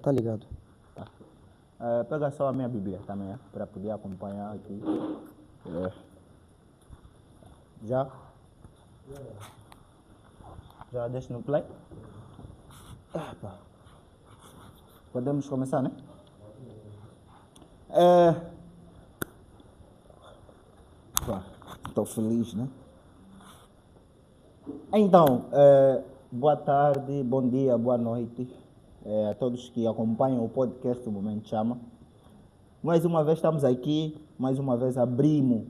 tá ligado. Tá. Pega só a minha Bíblia também, para poder acompanhar aqui. Já? Já deixa no play? Epa. Podemos começar, né? Estou feliz, né? Então, boa tarde, bom dia, boa noite a todos que acompanham o podcast do Momento Chama. Mais uma vez estamos aqui, mais uma vez abrimos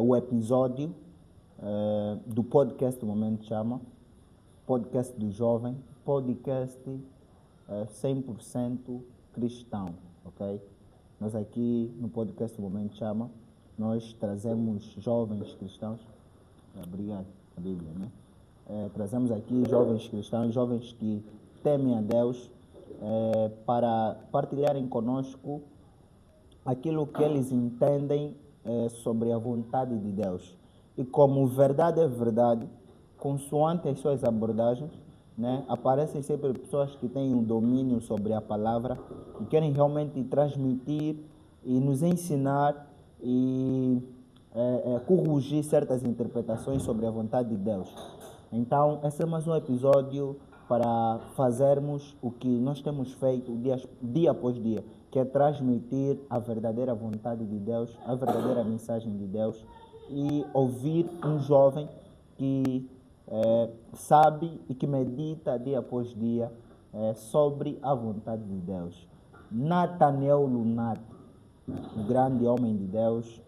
o episódio do podcast do Momento Chama, podcast do jovem, podcast 100% cristão, ok? Nós aqui no podcast do Momento Chama, nós trazemos jovens cristãos, obrigado, a Bíblia, né? Trazemos aqui jovens cristãos, jovens que temem a Deus, para partilharem conosco aquilo que eles entendem sobre a vontade de Deus. E como verdade é verdade, consoante as suas abordagens, né, aparecem sempre pessoas que têm um domínio sobre a palavra e querem realmente transmitir e nos ensinar e corrigir certas interpretações sobre a vontade de Deus. Então, esse é mais um episódio para fazermos o que nós temos feito dia após dia, que é transmitir a verdadeira vontade de Deus, a verdadeira mensagem de Deus e ouvir um jovem que sabe e que medita dia após dia sobre a vontade de Deus. Nathaniel Lunato, um grande homem de Deus,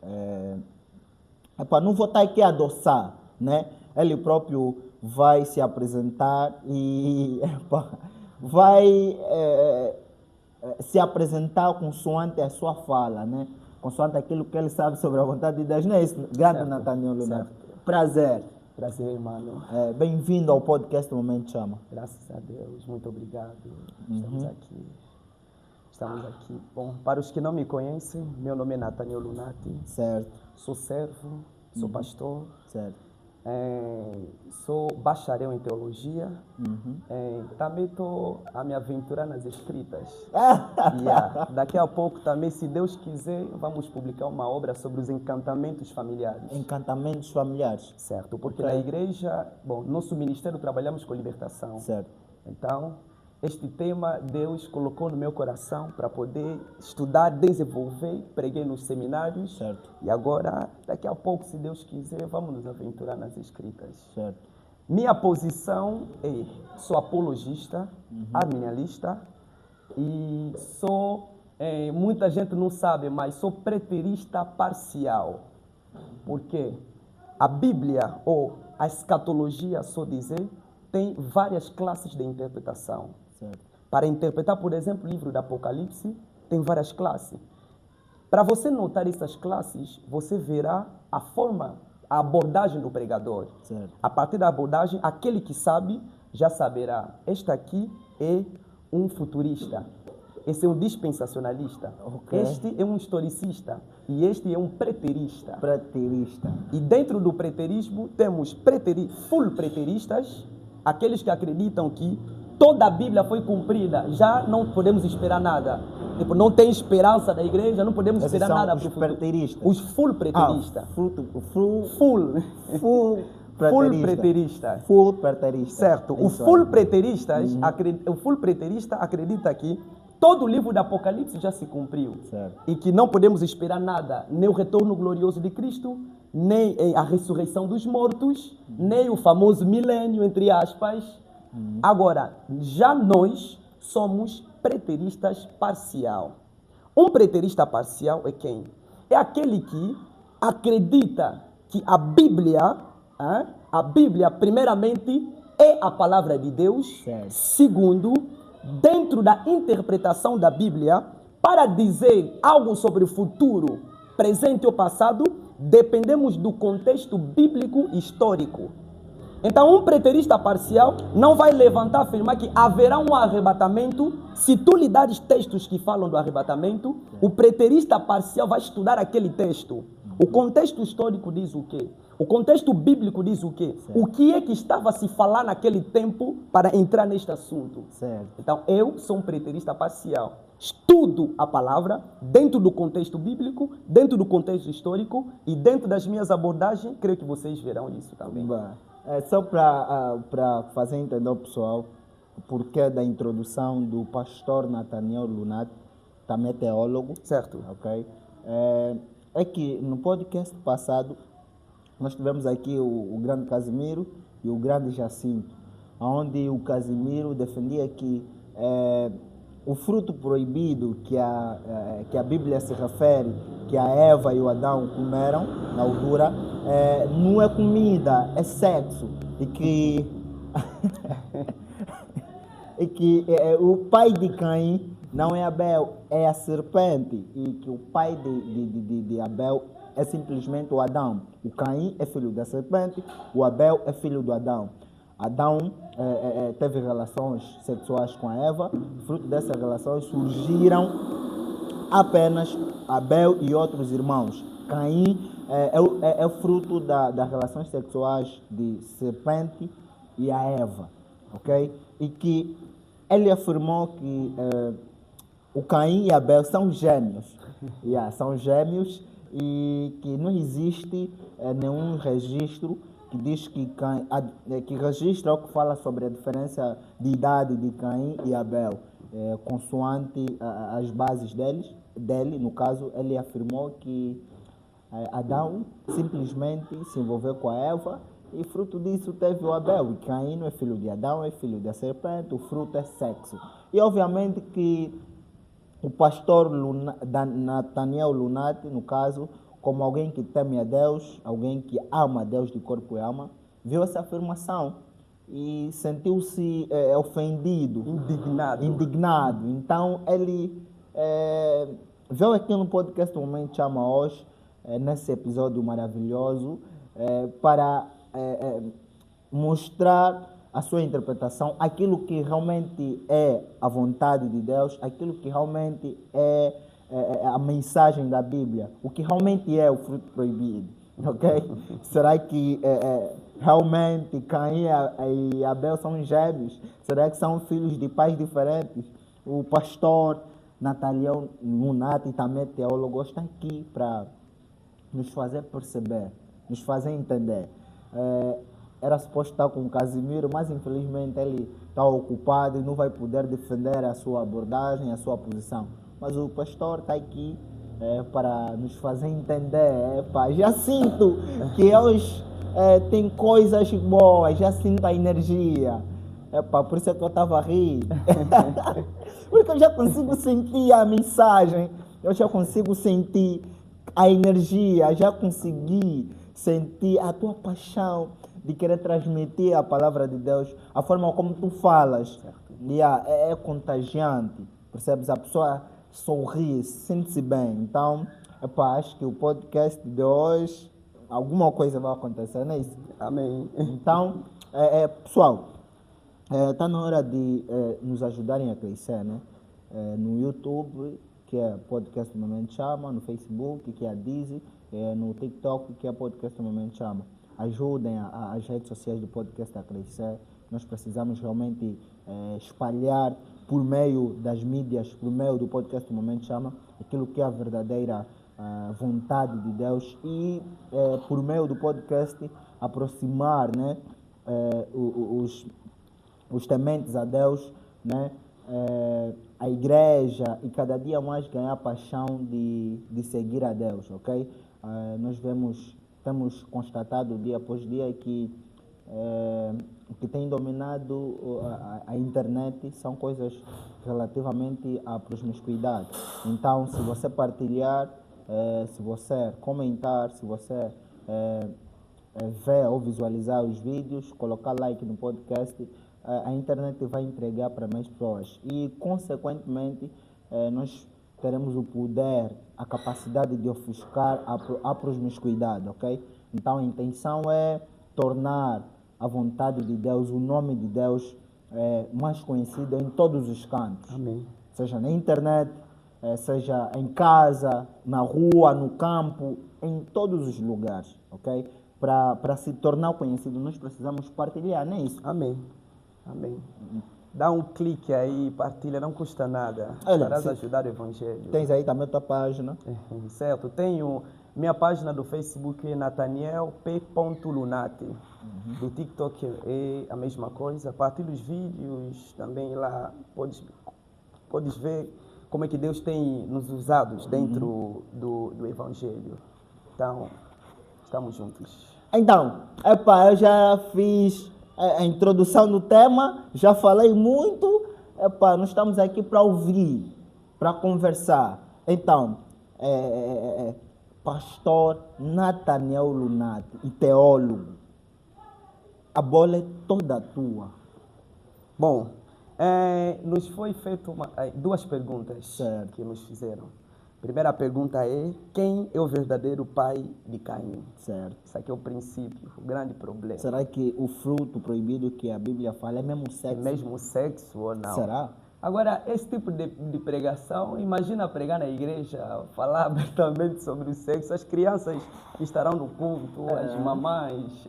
não vou estar aqui a adoçar, né? Ele próprio vai se apresentar e vai se apresentar consoante a sua fala, né? Consoante aquilo que ele sabe sobre a vontade de Deus. Não é isso, grande Nathaniel Lunato? Prazer. Prazer, mano. Bem-vindo ao podcast do Momento Chama. Graças a Deus, muito obrigado. Estamos aqui. Bom, para os que não me conhecem, meu nome é Nathaniel Lunati. Certo. Sou servo, sou pastor. Certo. Sou bacharel em teologia. Também estou a me aventurar nas escritas. Daqui a pouco também, se Deus quiser, vamos publicar uma obra sobre os encantamentos familiares. Encantamentos familiares. Certo, porque na igreja, nosso ministério trabalhamos com libertação. Certo. Então, este tema Deus colocou no meu coração para poder estudar, desenvolver, preguei nos seminários. Certo. E agora, daqui a pouco, se Deus quiser, vamos nos aventurar nas escritas. Certo. Minha posição é, sou apologista, arminianista e sou, muita gente não sabe, mas sou preterista parcial. Porque a Bíblia, ou a escatologia, só dizer, tem várias classes de interpretação. Certo. Para interpretar, por exemplo, o livro do Apocalipse, tem várias classes. Para você notar essas classes, você verá a forma, a abordagem do pregador. Certo. A partir da abordagem, aquele que sabe já saberá. Este aqui é um futurista. Esse é um dispensacionalista. Okay. Este é um historicista. E este é um preterista. Preterista. E dentro do preterismo, temos full preteristas, aqueles que acreditam que toda a Bíblia foi cumprida, já não podemos esperar nada. Tipo, não tem esperança da igreja, não podemos esperar nada para o futuro. Preteristas. Os full preteristas. Full preterista. Certo. O full preterista acredita que todo o livro do Apocalipse já se cumpriu. Certo. E que não podemos esperar nada, nem o retorno glorioso de Cristo, nem a ressurreição dos mortos, nem o famoso milênio, entre aspas. Agora, já nós somos preteristas parcial. Um preterista parcial é quem? É aquele que acredita que a Bíblia, primeiramente, é a palavra de Deus. Certo. Segundo, dentro da interpretação da Bíblia, para dizer algo sobre o futuro, presente ou passado, dependemos do contexto bíblico histórico. Então, um preterista parcial não vai levantar e afirmar que haverá um arrebatamento. Se tu lhe dares textos que falam do arrebatamento, o preterista parcial vai estudar aquele texto. O contexto histórico diz o quê? O contexto bíblico diz o quê? Certo. O que é que estava a se falar naquele tempo para entrar neste assunto? Certo. Então, eu sou um preterista parcial. Estudo a palavra dentro do contexto bíblico, dentro do contexto histórico e dentro das minhas abordagens, creio que vocês verão isso também. Só para fazer entender o pessoal o porquê da introdução do pastor Nathaniel Lunati, também é teólogo. Certo. Ok? É que no podcast passado nós tivemos aqui o grande Casimiro e o grande Jacinto, onde o Casimiro defendia que o fruto proibido que a Bíblia se refere, que a Eva e o Adão comeram na altura, não é comida, é sexo. E que, o pai de Caim não é Abel, é a serpente. E que o pai de Abel é simplesmente o Adão. O Caim é filho da serpente, o Abel é filho do Adão. Adão teve relações sexuais com a Eva, fruto dessas relações surgiram apenas Abel e outros irmãos. Caim é fruto das relações sexuais de serpente e a Eva, ok? E que ele afirmou que o Caim e Abel são gêmeos, são gêmeos e que não existe nenhum registro que diz que registra ou que fala sobre a diferença de idade de Caim e Abel, consoante as bases dele. No caso, ele afirmou que Adão simplesmente se envolveu com a Eva e fruto disso teve o Abel. E Caim não é filho de Adão, é filho da serpente, o fruto é sexo. E obviamente que o pastor Nathaniel Lunati, no caso, como alguém que teme a Deus, alguém que ama a Deus de corpo e alma, viu essa afirmação e sentiu-se ofendido, indignado. Então ele veio aqui no podcast Momento Chama hoje, nesse episódio maravilhoso, para mostrar a sua interpretação, aquilo que realmente é a vontade de Deus, aquilo que realmente é a mensagem da Bíblia, o que realmente é o fruto proibido, ok? Será que realmente Caim e Abel são gêmeos? Será que são filhos de pais diferentes? O pastor Nathaniel Lunati, também teólogo, está aqui para nos fazer perceber, nos fazer entender. Era suposto estar com o Casimiro, mas infelizmente ele está ocupado e não vai poder defender a sua abordagem, a sua posição. Mas o pastor está aqui para nos fazer entender. Já sinto que hoje tem coisas boas, já sinto a energia. Por isso é que eu estava a rir. Porque eu já consigo sentir a mensagem, eu já consigo sentir a energia, já consegui sentir a tua paixão de querer transmitir a palavra de Deus, a forma como tu falas. É contagiante, percebes? A pessoa sorri, sente-se bem. Então, acho que o podcast de hoje, alguma coisa vai acontecer, não é isso? Amém. Então, pessoal, está na hora de nos ajudarem a crescer, né? No YouTube, que é Podcast Momento Chama, no Facebook, que é a Dizzy, no TikTok, que é Podcast Momento Chama. Ajudem as redes sociais do podcast a crescer. Nós precisamos realmente espalhar por meio das mídias, por meio do podcast Momento Chama, aquilo que é a verdadeira vontade de Deus e por meio do podcast aproximar, né, os tementes a Deus, né, a igreja e cada dia mais ganhar a paixão de seguir a Deus, ok? Nós temos constatado dia após dia que o que tem dominado a internet são coisas relativamente à promiscuidade. Então, se você partilhar, se você comentar, se você ver ou visualizar os vídeos, colocar like no podcast, a internet vai entregar para mais pessoas e, consequentemente, nós teremos o poder, a capacidade de ofuscar a promiscuidade, ok? Então a intenção é tornar a vontade de Deus, o nome de Deus, mais conhecido em todos os cantos. Amém. Seja na internet, seja em casa, na rua, no campo, em todos os lugares, ok? Para se tornar conhecido, nós precisamos partilhar, não é isso? Amém. Amém. Dá um clique aí, partilha, não custa nada. Olha, Estarás a ajudar o Evangelho. Tens aí também a tua página. Certo. Tenho minha página do Facebook, Nathaniel P. Lunati. Do TikTok é a mesma coisa. Partilho os vídeos também lá. Podes ver como é que Deus tem nos usado dentro do Evangelho. Então, estamos juntos. Então, eu já fiz a introdução do tema, já falei muito. Nós estamos aqui para ouvir, para conversar. Então, pastor Nathaniel Lunati, e teólogo, a bola é toda tua. Bom, nos foi feito duas perguntas Certo. que nos fizeram. A primeira pergunta é: quem é o verdadeiro pai de Caim? Certo. Isso aqui é o princípio, o grande problema. Será que o fruto proibido que a Bíblia fala é mesmo É sexo? mesmo sexo ou não? Será? Agora, esse tipo de pregação, imagina pregar na igreja, falar abertamente sobre o sexo, as crianças que estarão no culto, as mamães.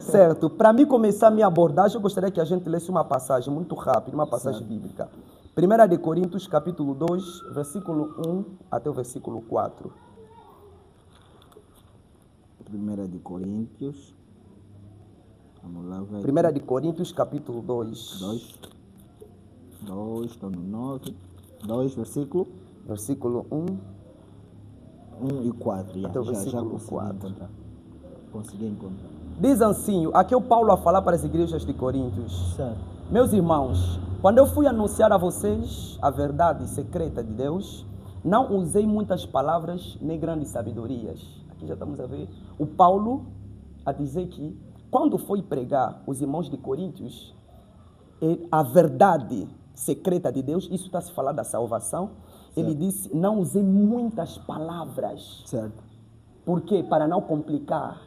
Certo, para mim começar a minha abordagem, eu gostaria que a gente lesse uma passagem muito rápida, uma passagem bíblica. 1 de Coríntios, capítulo 2, versículo 1 até o versículo 4. 1 de Coríntios. Vamos lá, vai. 1 de Coríntios, capítulo 2. 2, estou no 9. 2, versículo Versículo 1. 1 e 4. Até o versículo consegui 4. encontrar. Consegui encontrar. Diz assim, aqui é o Paulo a falar para as igrejas de Coríntios. Certo. Meus irmãos, quando eu fui anunciar a vocês a verdade secreta de Deus, não usei muitas palavras nem grandes sabedorias. Aqui já estamos a ver o Paulo a dizer que quando foi pregar os irmãos de Coríntios, a verdade secreta de Deus, isso está se falando da salvação, ele disse, não usei muitas palavras. Certo. Por quê? Para não complicar,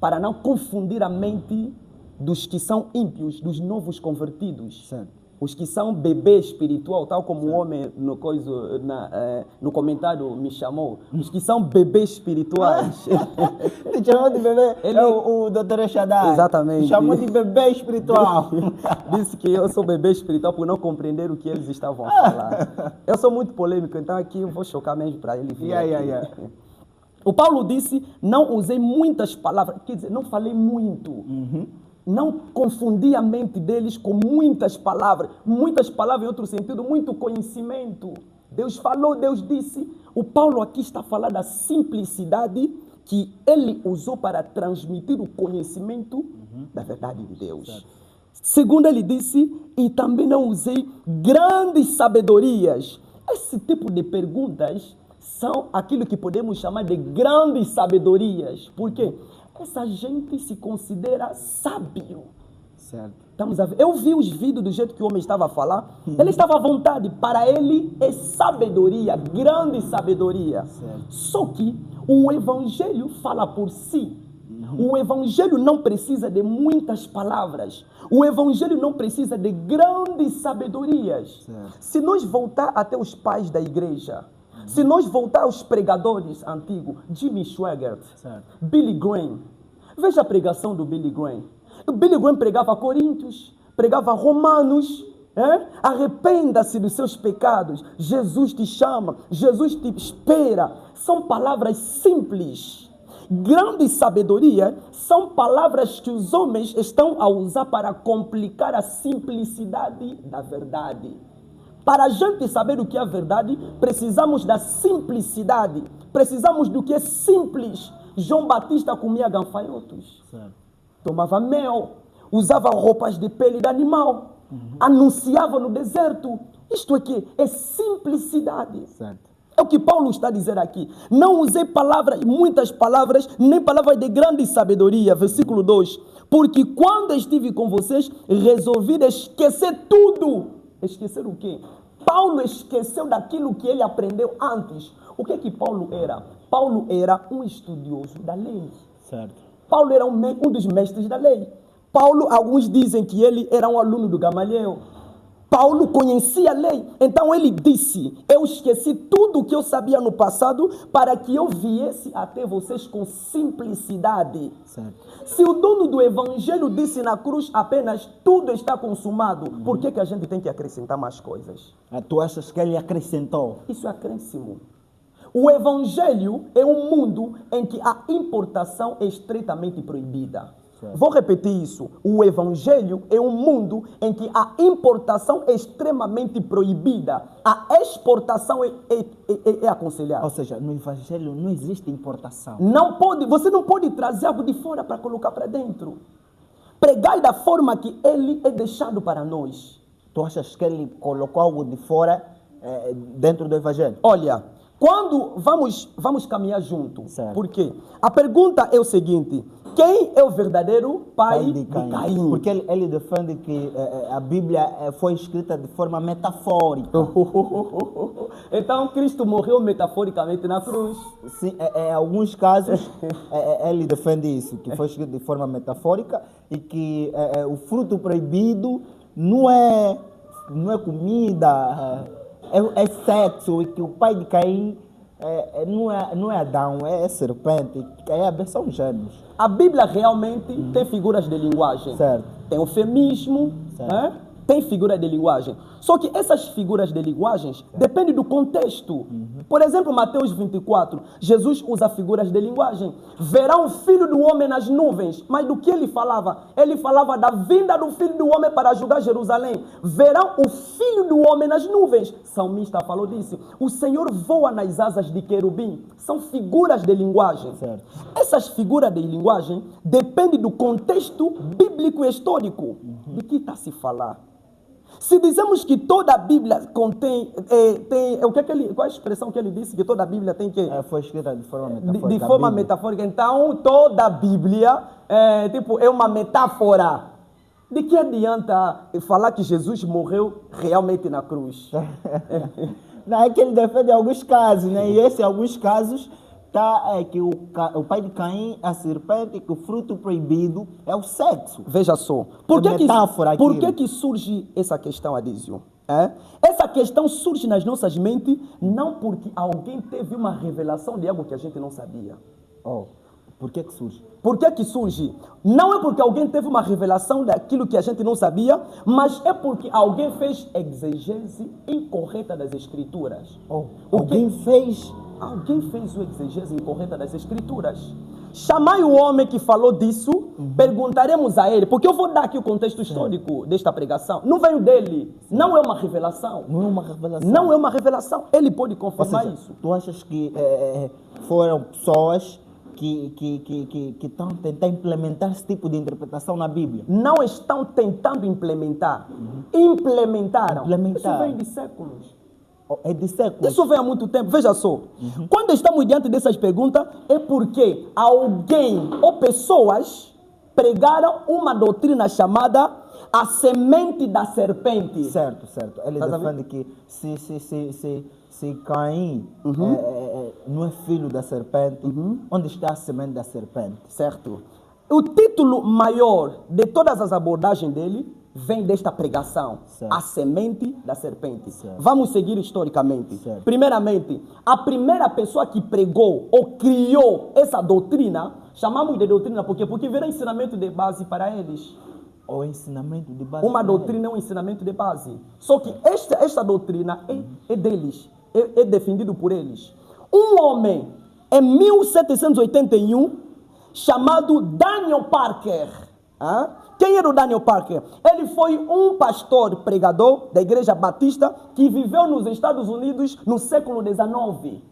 para não confundir a mente dos que são ímpios, dos novos convertidos. Certo. Os que são bebê espiritual, tal como o homem no comentário me chamou. Os que são bebês espirituais. Te chamou de bebê? É o Dr. Echadai. Exatamente. Te chamou de bebê espiritual. Disse que eu sou bebê espiritual por não compreender o que eles estavam a falar. Eu sou muito polêmico, então aqui eu vou chocar mesmo para ele vir aqui. O Paulo disse, não usei muitas palavras, quer dizer, não falei muito. Não confundi a mente deles com muitas palavras em outro sentido, muito conhecimento. Deus falou, Deus disse. O Paulo aqui está falando da simplicidade que ele usou para transmitir o conhecimento da verdade de Deus. Certo. Segundo ele disse, e também não usei grandes sabedorias. Esse tipo de perguntas são aquilo que podemos chamar de grandes sabedorias. Por quê? Essa gente se considera sábio. Certo. Estamos a ver. Eu vi os vídeos do jeito que o homem estava a falar. Ele estava à vontade. Para ele é sabedoria, grande sabedoria. Certo. Só que o evangelho fala por si. O evangelho não precisa de muitas palavras. O evangelho não precisa de grandes sabedorias. Certo. Se nós voltar até os pais da igreja, se nós voltar aos pregadores antigos, Jimmy Swaggart, Billy Graham, veja a pregação do Billy Graham. O Billy Graham pregava Coríntios, pregava Romanos, arrependa-se dos seus pecados, Jesus te chama, Jesus te espera. São palavras simples. Grande sabedoria são palavras que os homens estão a usar para complicar a simplicidade da verdade. Para a gente saber o que é a verdade, precisamos da simplicidade. Precisamos do que é simples. João Batista comia gafanhotos. Certo. Tomava mel. Usava roupas de pele de animal. Anunciava no deserto. Isto aqui é simplicidade. Certo. É o que Paulo está a dizer aqui. Não usei palavras, muitas palavras, nem palavras de grande sabedoria. Versículo 2. Porque quando estive com vocês, resolvi esquecer tudo. Esquecer o quê? Paulo esqueceu daquilo que ele aprendeu antes. O que Paulo era? Paulo era um estudioso da lei. Certo. Paulo era um dos mestres da lei. Paulo, alguns dizem que ele era um aluno do Gamaliel. Paulo conhecia a lei, então ele disse: eu esqueci tudo o que eu sabia no passado para que eu viesse até vocês com simplicidade. Certo. Se o dono do evangelho disse na cruz apenas tudo está consumado, por que a gente tem que acrescentar mais coisas? Tu achas que ele acrescentou? Isso é acréscimo. O evangelho é um mundo em que a importação é estritamente proibida. Certo. Vou repetir isso. O evangelho é um mundo em que a importação é extremamente proibida. A exportação é aconselhada. Ou seja, no evangelho não existe importação. Você não pode trazer algo de fora para colocar para dentro. Pregai da forma que ele é deixado para nós. Tu achas que ele colocou algo de fora dentro do evangelho? Olha, quando vamos caminhar junto. Certo. Por quê? A pergunta é o seguinte: quem é o verdadeiro pai de Caim? Porque ele defende que a Bíblia foi escrita de forma metafórica. Então Cristo morreu metaforicamente na cruz. Sim, em alguns casos ele defende isso, que foi escrito de forma metafórica e que o fruto proibido não é comida, é sexo, e que o pai de Caim não é Adão, é serpente, é a versão gêmeos. A Bíblia realmente tem figuras de linguagem. Certo. Tem eufemismo, Certo. tem figura de linguagem. Só que essas figuras de linguagens dependem do contexto. Por exemplo, Mateus 24, Jesus usa figuras de linguagem. Verão o Filho do Homem nas nuvens. Mas do que ele falava? Ele falava da vinda do Filho do Homem para julgar Jerusalém. Verão o Filho do Homem nas nuvens. Salmista falou disso. O Senhor voa nas asas de querubim. São figuras de linguagem. Certo. Essas figuras de linguagem dependem do contexto bíblico e histórico. De que está se falar? Se dizemos que toda a Bíblia contém, qual é a expressão que ele disse? Que toda a Bíblia tem que... Foi escrita de forma metafórica. De forma metafórica. Então, toda a Bíblia é uma metáfora. De que adianta falar que Jesus morreu realmente na cruz? Não, é que ele defende alguns casos, né? E esses alguns casos que o pai de Caim, a serpente, que o fruto proibido é o sexo. Veja só. Por que surge essa questão, Adísio? Essa questão surge nas nossas mentes não porque alguém teve uma revelação de algo que a gente não sabia. Por que surge? Por que surge? Não é porque alguém teve uma revelação daquilo que a gente não sabia, mas é porque alguém fez exegese incorreta das Escrituras. Alguém fez o exegese incorreta das Escrituras. Chamai o homem que falou disso, perguntaremos a ele, porque eu vou dar aqui o contexto histórico desta pregação. Não veio dele, não é uma revelação. Não é uma revelação. Não é uma revelação, ele pode confirmar isso. Tu achas que foram pessoas que estão tentando implementar esse tipo de interpretação na Bíblia? Não estão tentando implementar. Implementaram. Isso Implementaram. vem de séculos. É de séculos. Isso vem há muito tempo. Veja só. Quando estamos diante dessas perguntas, é porque alguém ou pessoas pregaram uma doutrina chamada a semente da serpente. Certo. Ele defende que se Caim não é filho da serpente, onde está a semente da serpente? Certo. O título maior de todas as abordagens dele vem desta pregação, certo. A semente da serpente. Certo. Vamos seguir historicamente. Certo. Primeiramente, a primeira pessoa que pregou ou criou essa doutrina, chamamos de doutrina porque virou ensinamento de base para eles. O ensinamento de base. Uma doutrina é um ensinamento de base. Só que esta doutrina é deles, é defendido por eles. Um homem, em 1781, chamado Daniel Parker. Quem era o Daniel Parker? Ele foi um pastor pregador da Igreja Batista que viveu nos Estados Unidos no século XIX.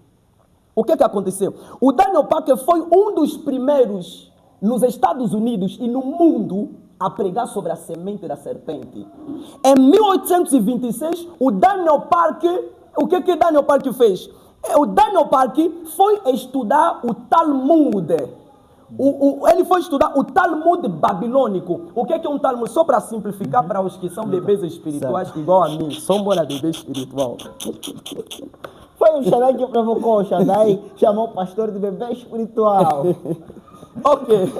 O que aconteceu? O Daniel Parker foi um dos primeiros nos Estados Unidos e no mundo a pregar sobre a semente da serpente. Em 1826, o Daniel Parker, o que Daniel Parker fez? O Daniel Parker foi estudar o Talmud. Ele foi estudar o Talmud babilônico. O que é um Talmud? Só para simplificar para os que são bebês espirituais, certo. Igual a mim, sou bora bebê espiritual. Foi o Xadai que provocou, o Xadai chamou o pastor de bebê espiritual. Ok.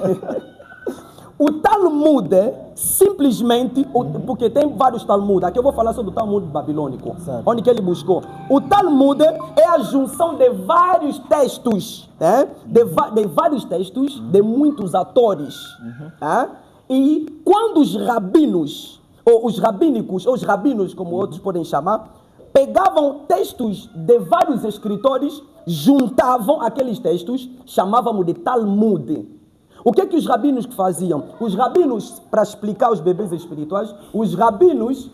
o Talmud simplesmente, porque tem vários Talmud, aqui eu vou falar sobre o Talmud babilônico, Certo. onde que ele buscou. O Talmud é a junção de vários textos, de vários textos, de muitos autores. E quando os rabinos, ou os rabínicos, ou os rabinos, como outros podem chamar, pegavam textos de vários escritores, juntavam aqueles textos, chamávamos de Talmud. O que os rabinos faziam? Os rabinos, para explicar aos bebês espirituais, os rabinos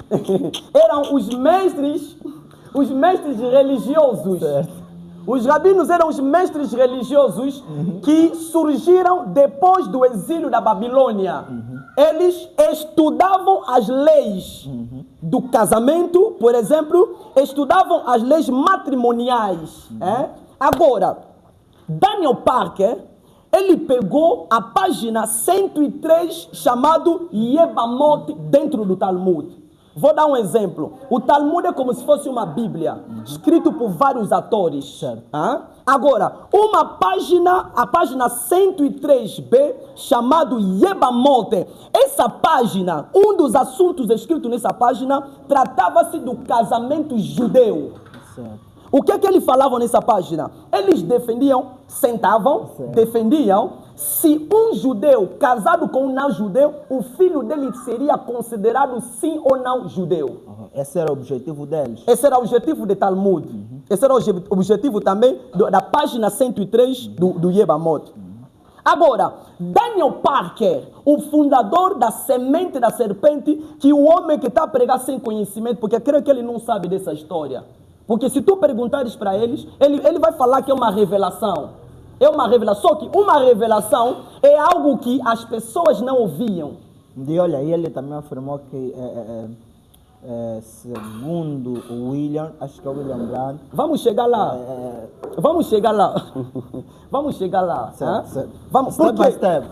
eram os mestres religiosos. Certo. Os rabinos eram os mestres religiosos que surgiram depois do exílio da Babilônia. Eles estudavam as leis do casamento, por exemplo, estudavam as leis matrimoniais. Agora, Daniel Parker, ele pegou a página 103, chamado Yebamot, dentro do Talmud. Vou dar um exemplo. O Talmud é como se fosse uma Bíblia, escrito por vários autores. Agora, a página 103b, chamado Yebamot, essa página, um dos assuntos escritos nessa página, tratava-se do casamento judeu. Certo. O que é que eles falavam nessa página? Eles defendiam se um judeu casado com um não-judeu, o filho dele seria considerado sim ou não judeu. Esse era o objetivo deles. Esse era o objetivo do Talmud. Esse era o objetivo também da página 103 do Yebamot. Agora, Daniel Parker, o fundador da semente da serpente, que o homem que está a pregar sem conhecimento, porque creio que ele não sabe dessa história. Porque se tu perguntares para eles, ele vai falar que é uma revelação. É uma revelação, só que uma revelação é algo que as pessoas não ouviam. E olha, ele também afirmou que, segundo o William, acho que é o William Grant. Vamos chegar lá. Vamos chegar lá. Vamos chegar lá. Certo. Vamos, Step porque by step.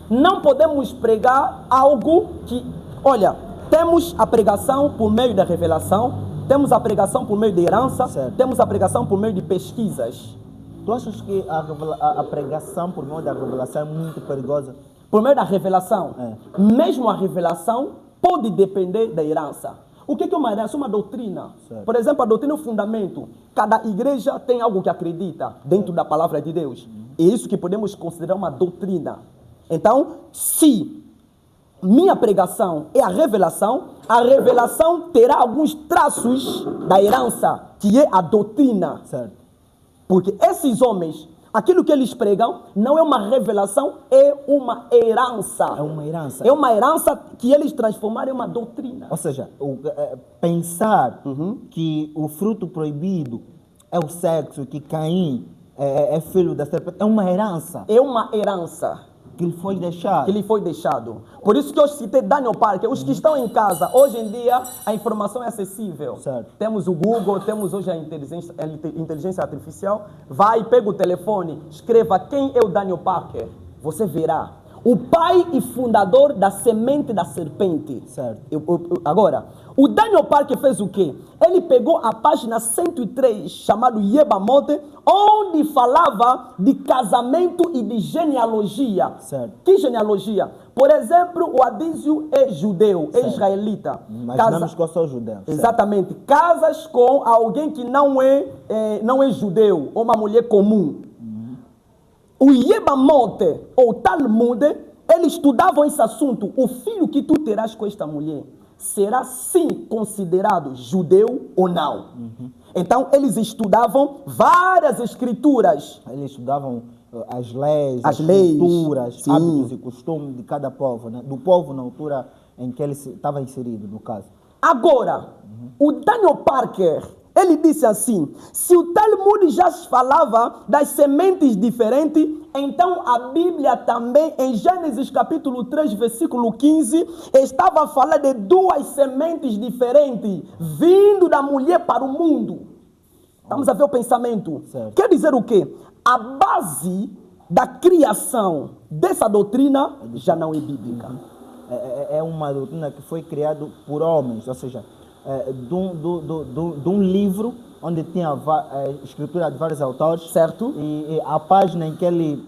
não podemos pregar algo que... Olha, temos a pregação por meio da revelação, temos a pregação por meio de herança, Certo. temos a pregação por meio de pesquisas. Tu achas que a pregação por meio da revelação é muito perigosa? Por meio da revelação, mesmo a revelação pode depender da herança. O que é uma herança? Uma doutrina. Certo. Por exemplo, a doutrina é o fundamento. Cada igreja tem algo que acredita dentro da palavra de Deus. É isso que podemos considerar uma doutrina. Então, se minha pregação é a revelação terá alguns traços da herança, que é a doutrina. Certo. Porque esses homens, aquilo que eles pregam não é uma revelação, é uma herança. É uma herança. É uma herança que eles transformaram em uma doutrina. Ou seja, pensar que o fruto proibido é o sexo, que Caim é filho da serpente, é uma herança. É uma herança Que lhe foi deixado. que lhe foi deixado. Por isso que eu citei Daniel Parker. Os que estão em casa, hoje em dia, a informação é acessível. Certo. Temos o Google, temos hoje a inteligência artificial. Vai, pega o telefone, escreva quem é o Daniel Parker. Você verá. O pai e fundador da semente da serpente. Certo. Agora, o Daniel Parker fez o quê? Ele pegou a página 103, chamado Yebamot, onde falava de casamento e de genealogia. Certo. Que genealogia? Por exemplo, o Adísio é judeu, é Certo. israelita. Imaginamos que eu sou judeu. Certo. Exatamente. Casas com alguém que não é judeu, ou uma mulher comum. O Yebamot, ou Talmud, eles estudavam esse assunto. O filho que tu terás com esta mulher será sim considerado judeu ou não. Então, eles estudavam várias escrituras. Eles estudavam as leis, As leis, culturas, sim. hábitos e costumes de cada povo, né? Do povo na altura em que ele estava inserido, no caso. Agora, o Daniel Parker, ele disse assim: se o Talmud já falava das sementes diferentes, então a Bíblia também, em Gênesis capítulo 3, versículo 15, estava a falar de duas sementes diferentes, vindo da mulher para o mundo. Vamos a ver o pensamento. Certo. Quer dizer o quê? A base da criação dessa doutrina já não é bíblica. É uma doutrina que foi criada por homens, ou seja, de um livro onde tinha escritura de vários autores. Certo? E a página em que ele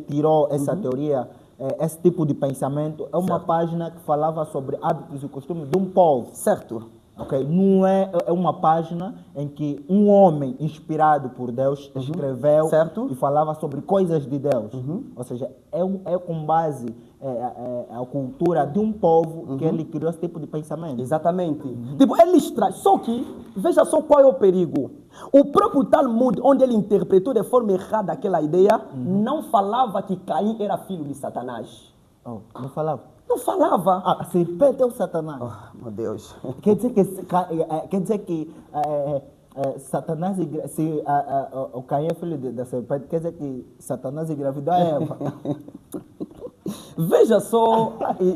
tirou essa teoria esse tipo de pensamento, é uma página que falava sobre hábitos e costumes de um povo. Certo. Okay? Não é uma página em que um homem inspirado por Deus escreveu Certo. e falava sobre coisas de Deus. Ou seja, é com base a cultura de um povo que ele criou esse tipo de pensamento. Exatamente. Tipo, ele traz. Só que, veja só qual é o perigo. O próprio Talmud, onde ele interpretou de forma errada aquela ideia, não falava que Caim era filho de Satanás. Oh, não falava? Não falava. A serpente é o Satanás. Oh, meu Deus. Quer dizer que Satanás, se o Caim é filho da serpente, quer dizer que Satanás engravidou a Eva. Veja só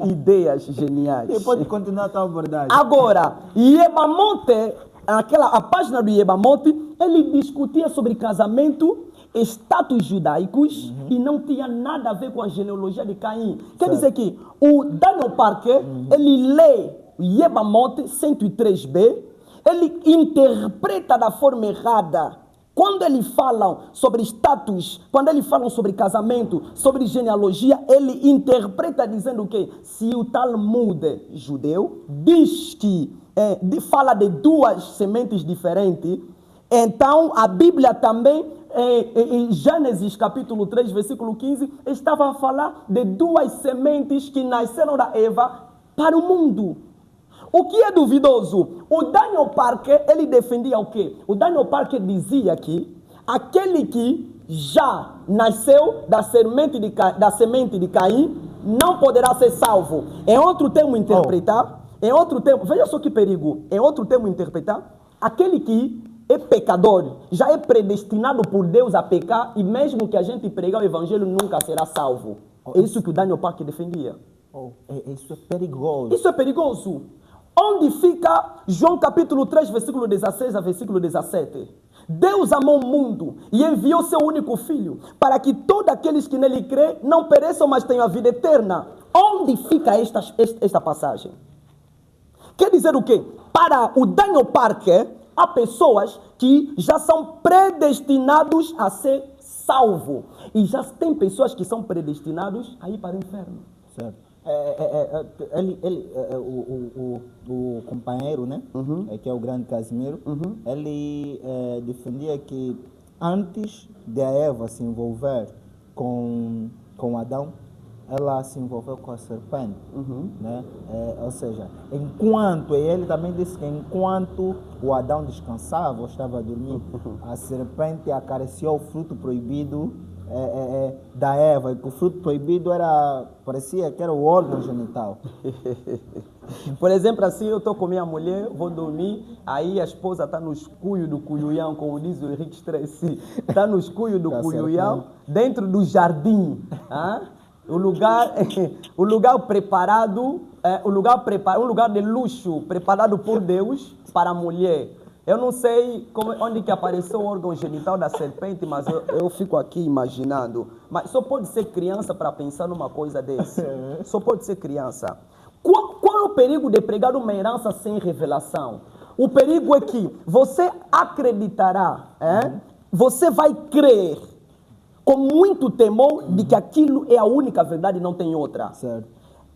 ideias geniais. Você pode continuar a tua abordagem. Agora, Yebamote, a página do Yebamote, ele discutia sobre casamento, status judaicos e não tinha nada a ver com a genealogia de Caim. Quer dizer que o Daniel Parker, ele lê Yebamote 103b, ele interpreta da forma errada. Quando eles falam sobre status, quando eles falam sobre casamento, sobre genealogia, ele interpreta dizendo que se o Talmud judeu diz que fala de duas sementes diferentes, então a Bíblia também, em Gênesis capítulo 3, versículo 15, estava a falar de duas sementes que nasceram da Eva para o mundo. O que é duvidoso? O Daniel Parker, ele defendia o quê? O Daniel Parker dizia que aquele que já nasceu da semente de Caim não poderá ser salvo. Em outro termo interpretar, veja só que perigo. Em outro termo interpretar, aquele que é pecador, já é predestinado por Deus a pecar e mesmo que a gente pregar o evangelho nunca será salvo. É isso que o Daniel Parker defendia. Isso é perigoso. Isso é perigoso. Onde fica João capítulo 3, versículo 16 a versículo 17? Deus amou o mundo e enviou seu único filho para que todos aqueles que nele crê não pereçam, mas tenham a vida eterna. Onde fica esta passagem? Quer dizer o quê? Para o Daniel Parker, há pessoas que já são predestinados a ser salvos. E já tem pessoas que são predestinados a ir para o inferno. Certo. O companheiro, né? Que é o grande Casimiro, ele defendia que antes de a Eva se envolver com Adão, ela se envolveu com a serpente, né? Ou seja, ele também disse que enquanto o Adão descansava ou estava a dormir, a serpente acariciou o fruto proibido da Eva, e que o fruto proibido parecia que era o órgão genital. Por exemplo, assim, eu estou com minha mulher, vou dormir, aí a esposa está nos cuios do cuiuião, como diz o Henrique Stress, está nos cuios do cuiuião, dentro do jardim. O lugar preparado, um lugar de luxo preparado por Deus para a mulher. Eu não sei onde que apareceu o órgão genital da serpente, mas eu fico aqui imaginando. Mas só pode ser criança para pensar numa coisa dessa. Só pode ser criança. Qual é o perigo de pregar uma herança sem revelação? O perigo é que você acreditará, você vai crer com muito temor de que aquilo é a única verdade e não tem outra. Certo.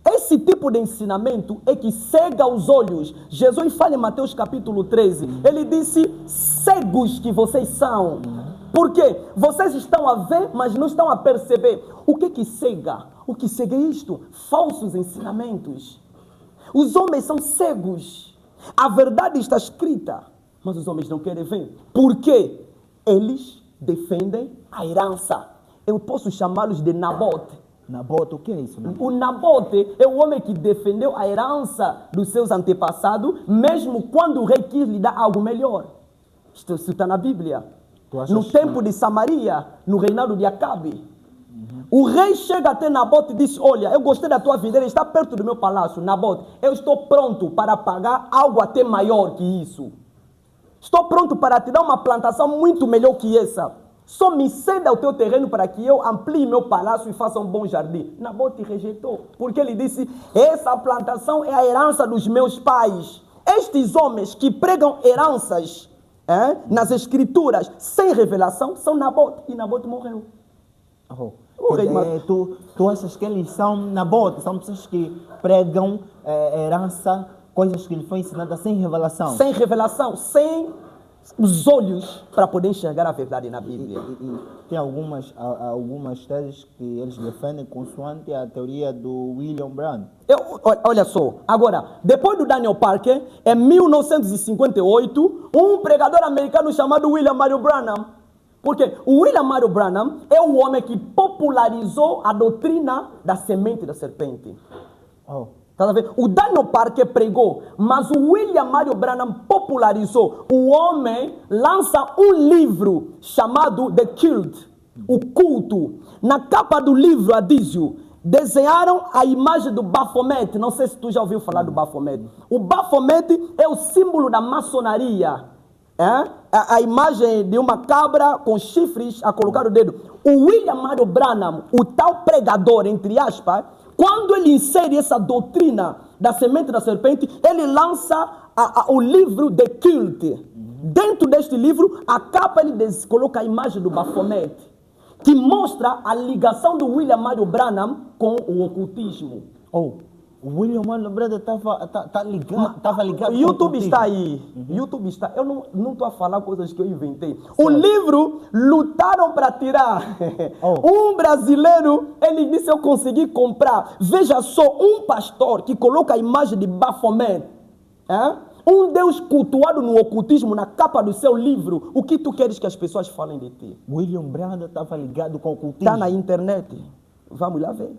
Esse tipo de ensinamento é que cega os olhos. Jesus fala em Mateus capítulo 13. Ele disse, cegos que vocês são. Por quê? Vocês estão a ver, mas não estão a perceber. O que cega? O que cega é isto? Falsos ensinamentos. Os homens são cegos. A verdade está escrita, mas os homens não querem ver. Por quê? Eles defendem a herança. Eu posso chamá-los de Nabote. Nabote, o que é isso? O Nabote é o homem que defendeu a herança dos seus antepassados, mesmo quando o rei quis lhe dar algo melhor. Isso está na Bíblia. No tempo de Samaria, no reinado de Acabe. O rei chega até Nabote e diz, olha, eu gostei da tua videira, está perto do meu palácio. Nabote, eu estou pronto para pagar algo até maior que isso. Estou pronto para te dar uma plantação muito melhor que essa. Só me ceda o teu terreno para que eu amplie meu palácio e faça um bom jardim. Nabote rejeitou, porque ele disse, essa plantação é a herança dos meus pais. Estes homens que pregam heranças nas escrituras sem revelação são Nabote. E Nabote morreu. Porra, irmão. Tu achas que eles são na boa, são pessoas que pregam herança, coisas que lhe foi ensinada sem revelação. Sem revelação, sem os olhos para poder enxergar a verdade na Bíblia. E tem algumas teses que eles defendem consoante a teoria do William Branham. Olha só, agora, depois do Daniel Parker, em 1958, um pregador americano chamado William Marion Branham, porque o William Marion Branham é o homem que popularizou a doutrina da semente da serpente. Tá vendo? O Daniel Parker pregou, mas o William Marion Branham popularizou. O homem lança um livro chamado The Cult, o culto. Na capa do livro, Adísio, desenharam a imagem do Baphomet. Não sei se tu já ouviu falar do Baphomet. O Baphomet é o símbolo da maçonaria. A imagem de uma cabra com chifres a colocar o dedo. O William Marion Branham, o tal pregador, entre aspas, quando ele insere essa doutrina da semente da serpente, ele lança o livro The Cult. Dentro deste livro, a capa ele coloca a imagem do Baphomet, que mostra a ligação do William Marion Branham com o ocultismo. O William Marion Branham estava ligado. O YouTube está aí. YouTube está. Eu não estou a falar coisas que eu inventei. O livro lutaram para tirar. Um brasileiro, ele disse: eu consegui comprar. Veja só, um pastor que coloca a imagem de Baphomet, um Deus cultuado no ocultismo na capa do seu livro. O que tu queres que as pessoas falem de ti? William Branham estava ligado com o ocultismo. Está na internet. Vamos lá ver.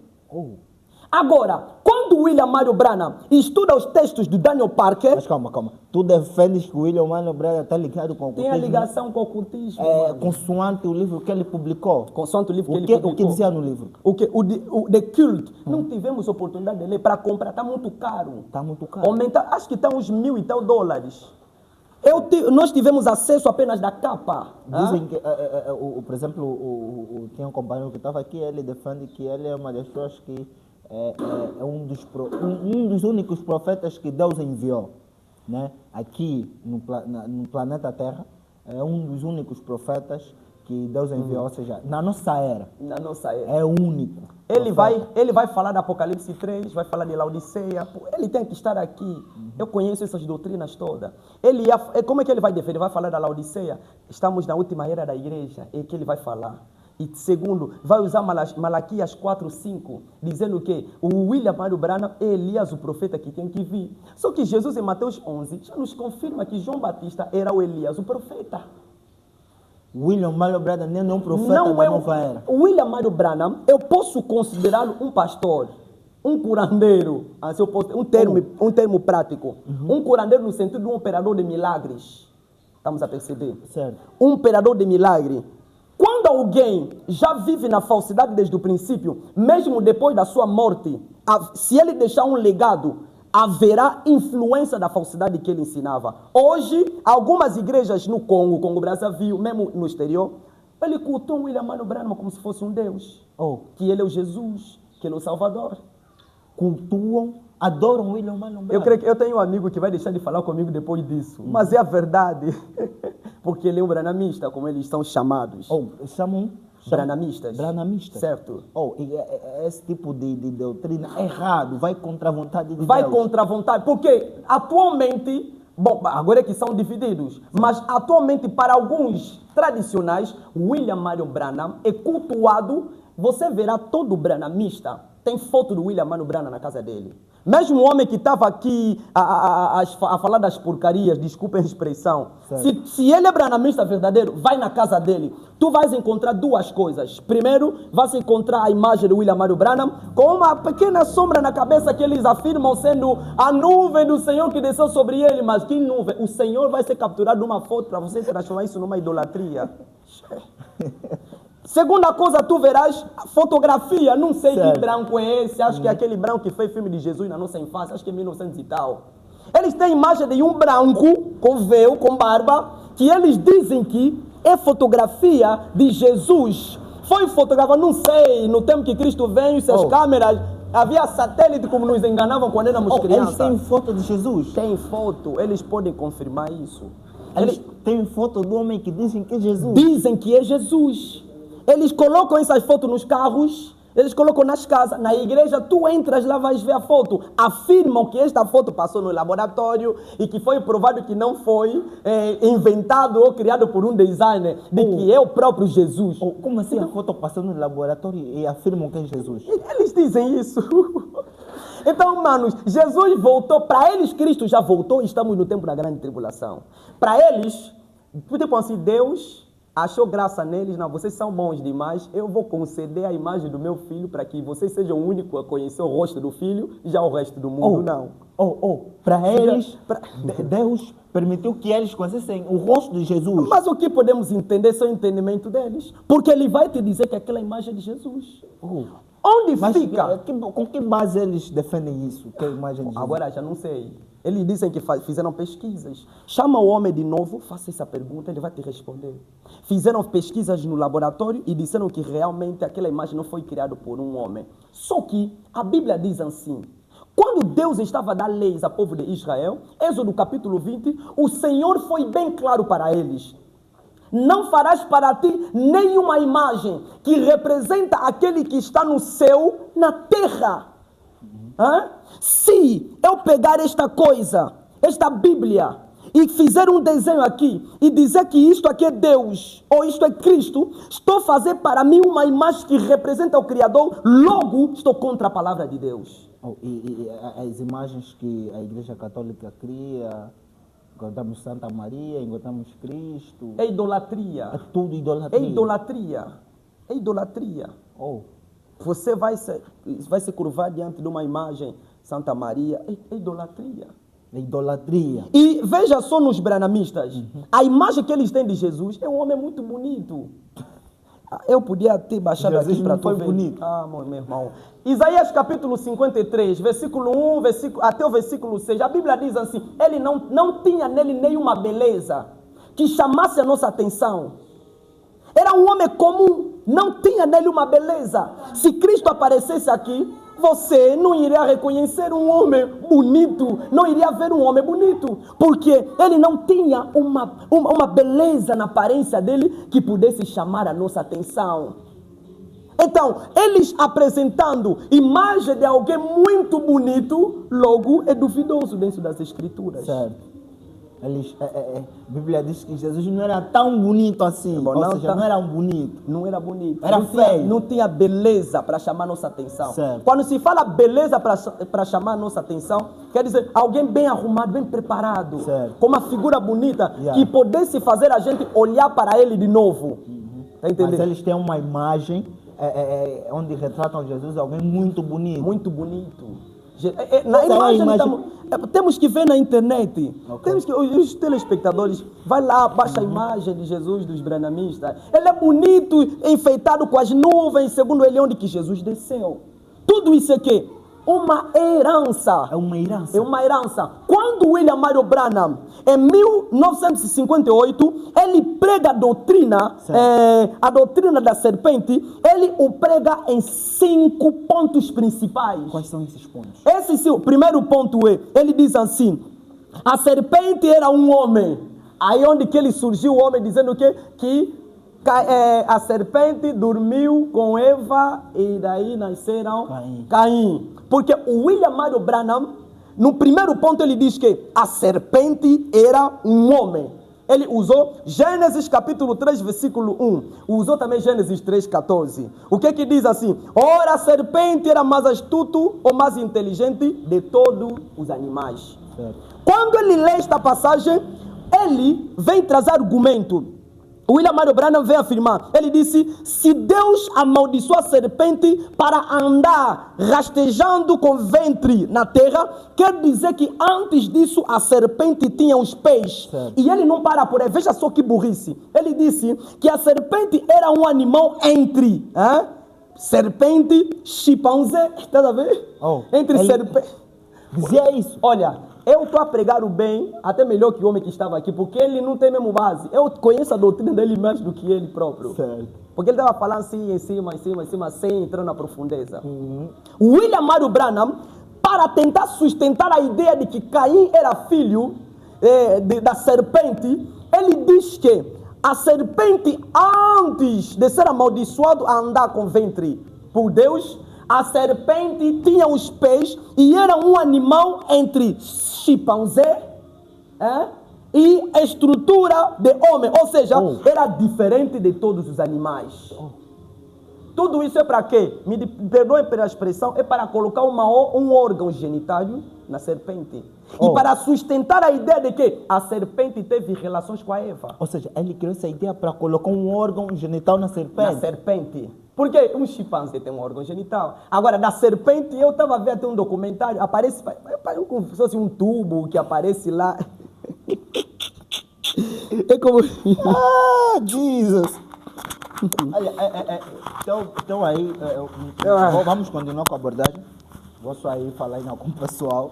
Agora, quando William Marion Branham estuda os textos do Daniel Parker... Mas calma. Tu defendes que o William Marion Branham está ligado com o ocultismo? Tem a ligação com o ocultismo. Consoante o livro que ele publicou. Consoante o livro que ele publicou. O que dizia no livro? O The Cult. Não tivemos oportunidade de ler para comprar. Está muito caro. Está muito caro. Acho que está uns $1.000 e tal. Nós tivemos acesso apenas da capa. Dizem que, por exemplo, tinha um companheiro que estava aqui, ele defende que ele é uma das pessoas que é um dos únicos profetas que Deus enviou, né? Aqui no planeta Terra, é um dos únicos profetas que Deus enviou, ou seja, na nossa era. É o único. Ele vai falar de Apocalipse 3, vai falar de Laodiceia. Ele tem que estar aqui. Eu conheço essas doutrinas todas. Como é que ele vai defender? Ele vai falar da Laodiceia. Estamos na última era da igreja. É que ele vai falar. E segundo, vai usar Malaquias 4:5, dizendo que o William Marion Branham é Elias, o profeta que tem que vir. Só que Jesus, em Mateus 11, já nos confirma que João Batista era o Elias, o profeta. William Marion Branham nem é um profeta da nova era. O William Marion Branham, eu posso considerá-lo um pastor, um curandeiro, um termo prático. Um curandeiro no sentido de um operador de milagres. Estamos a perceber? Certo. Um operador de milagre. Quando alguém já vive na falsidade desde o princípio, mesmo depois da sua morte, se ele deixar um legado, haverá influência da falsidade que ele ensinava. Hoje, algumas igrejas no Congo Brazzaville, mesmo no exterior, ele cultuam William Marion Branham como se fosse um Deus. Que ele é o Jesus, que ele é o Salvador. Cultuam, adoram William Marion Branham. Eu tenho um amigo que vai deixar de falar comigo depois disso. Mas é a verdade. Porque ele é um branhamista, como eles são chamados. Chamam? Branhamistas. Branhamistas. Certo. Esse tipo de doutrina é errado, vai contra a vontade de Deus. Vai contra a vontade, porque atualmente, agora é que são divididos, mas atualmente para alguns tradicionais, William Marion Branham é cultuado. Você verá todo branhamista, tem foto do William Marion Branham na casa dele. Mesmo o homem que estava aqui a falar das porcarias, desculpem a expressão, se ele é branhamista verdadeiro, vai na casa dele. Tu vais encontrar duas coisas. Primeiro, vais encontrar a imagem do William Marion Branham com uma pequena sombra na cabeça que eles afirmam sendo a nuvem do Senhor que desceu sobre ele. Mas que nuvem? O Senhor vai ser capturado numa foto para você transformar isso numa idolatria. Segunda coisa, tu verás fotografia, não sei que branco é esse, acho que é aquele branco que fez filme de Jesus na nossa infância, acho que é 1900 e tal. Eles têm imagem de um branco com véu, com barba, que eles dizem que é fotografia de Jesus. Foi fotografado, não sei, no tempo que Cristo veio, essas câmeras, havia satélite como nos enganavam quando éramos crianças. Eles têm foto de Jesus? Tem foto, eles podem confirmar isso. Eles têm foto do homem que dizem que é Jesus? Dizem que é Jesus. Eles colocam essas fotos nos carros, eles colocam nas casas, na igreja, tu entras lá, vais ver a foto. Afirmam que esta foto passou no laboratório e que foi provado que não foi inventado ou criado por um designer, de que é o próprio Jesus. Como assim a foto passou no laboratório e afirmam que é Jesus? Eles dizem isso. Então, manos, Jesus voltou, para eles Cristo já voltou e estamos no tempo da grande tribulação. Para eles, tipo assim, Deus achou graça neles, não, vocês são bons demais, eu vou conceder a imagem do meu filho para que vocês sejam o único a conhecer o rosto do filho, já o resto do mundo não. Para eles, Deus permitiu que eles conhecessem o rosto de Jesus. Mas o que podemos entender é o entendimento deles, porque ele vai te dizer que aquela imagem é de Jesus. Onde fica? Com que base eles defendem isso? Que é a imagem de Jesus? Agora já não sei. Eles dizem que fizeram pesquisas. Chama o homem de novo, faça essa pergunta, ele vai te responder. Fizeram pesquisas no laboratório e disseram que realmente aquela imagem não foi criada por um homem. Só que a Bíblia diz assim: quando Deus estava a dar leis ao povo de Israel, Êxodo capítulo 20, o Senhor foi bem claro para eles: não farás para ti nenhuma imagem que representa aquele que está no céu, na terra. Se eu pegar esta coisa, esta Bíblia, e fizer um desenho aqui, e dizer que isto aqui é Deus, ou isto é Cristo, estou a fazer para mim uma imagem que representa o Criador, logo estou contra a palavra de Deus. E as imagens que a Igreja Católica cria, encontramos Santa Maria, encontramos Cristo. É idolatria. É tudo idolatria. É idolatria. É idolatria. Você vai se curvar diante de uma imagem, Santa Maria, é idolatria. É idolatria. E veja só nos branamistas, a imagem que eles têm de Jesus é um homem muito bonito. Eu podia ter baixado Jesus aqui para não foi tu ver. bonito. Meu irmão. Isaías capítulo 53, versículo 1 até o versículo 6, a Bíblia diz assim: ele não tinha nele nenhuma beleza que chamasse a nossa atenção. Era um homem comum, não tinha nele uma beleza. Se Cristo aparecesse aqui, você não iria reconhecer um homem bonito, não iria ver um homem bonito, porque ele não tinha uma beleza na aparência dele que pudesse chamar a nossa atenção. Então, eles apresentando imagem de alguém muito bonito, logo é duvidoso dentro das Escrituras. Certo. A Bíblia diz que Jesus não era tão bonito assim. Não era um bonito. Não era bonito. Era feio. Não tinha beleza para chamar nossa atenção. Certo. Quando se fala beleza para chamar nossa atenção, quer dizer alguém bem arrumado, bem preparado, certo, com uma figura bonita, que pudesse fazer a gente olhar para ele de novo. Tá entendendo? Mas eles têm uma imagem onde retratam Jesus, alguém muito bonito. Muito bonito. Na imagem. Temos que ver na internet. Temos que, os telespectadores, vai lá, baixa a imagem de Jesus dos branamistas. Ele é bonito, enfeitado com as nuvens, segundo ele, onde que Jesus desceu. Tudo isso aqui, uma herança. É uma herança. É uma herança. Quando William Marion Branham, em 1958, ele prega a doutrina da serpente, ele o prega em 5 pontos principais. Quais são esses pontos? O primeiro ponto ele diz assim: a serpente era um homem. Aí onde que ele surgiu, o homem dizendo que a serpente dormiu com Eva e daí nasceram Caim. Porque o William Marion Branham, no primeiro ponto ele diz que a serpente era um homem. Ele usou Gênesis capítulo 3, versículo 1. Usou também Gênesis 3, 14. O que diz assim? Ora, a serpente era mais astuto ou mais inteligente de todos os animais. Certo. Quando ele lê esta passagem, ele vem trazer argumento. William Marion Branham veio afirmar, ele disse: se Deus amaldiçoou a serpente para andar rastejando com ventre na terra, quer dizer que antes disso a serpente tinha os pés. Certo. E ele não para por aí, veja só que burrice. Ele disse que a serpente era um animal entre serpente, chimpanzé, está a ver? Entre serpente. Dizia isso. Olha, eu estou a pregar o bem, até melhor que o homem que estava aqui, porque ele não tem mesmo base. Eu conheço a doutrina dele mais do que ele próprio. Certo. Porque ele estava falando assim, em cima, sem entrar na profundeza. William Marion Branham, para tentar sustentar a ideia de que Caim era filho da serpente, ele diz que a serpente, antes de ser amaldiçoado a andar com ventre por Deus, a serpente tinha os pés e era um animal entre chimpanzé e a estrutura de homem, ou seja, era diferente de todos os animais. Tudo isso é para quê? Me perdoem pela expressão, é para colocar um órgão genitário na serpente. E para sustentar a ideia de que a serpente teve relações com a Eva. Ou seja, ele criou essa ideia para colocar um órgão genital na serpente. Na serpente. Porque um chimpanzé tem um órgão genital. Agora, da serpente, eu estava a ver até um documentário, aparece como se fosse um tubo que aparece lá. É como... Jesus! Olha, então aí, vamos continuar com a abordagem. Vou só aí falar aí com o pessoal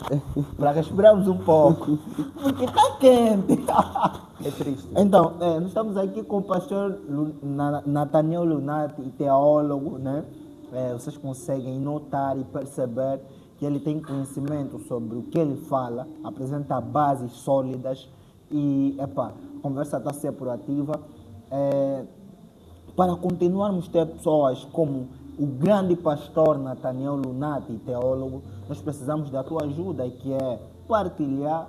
para respirarmos um pouco, porque está quente. É triste. Então, nós estamos aqui com o pastor Nathaniel Lunati, teólogo, né? Vocês conseguem notar e perceber que ele tem conhecimento sobre o que ele fala, apresenta bases sólidas e, a conversa está a ser proativa. Para continuarmos a ter pessoas como o grande pastor Nathaniel Lunati, teólogo, nós precisamos da tua ajuda, que é partilhar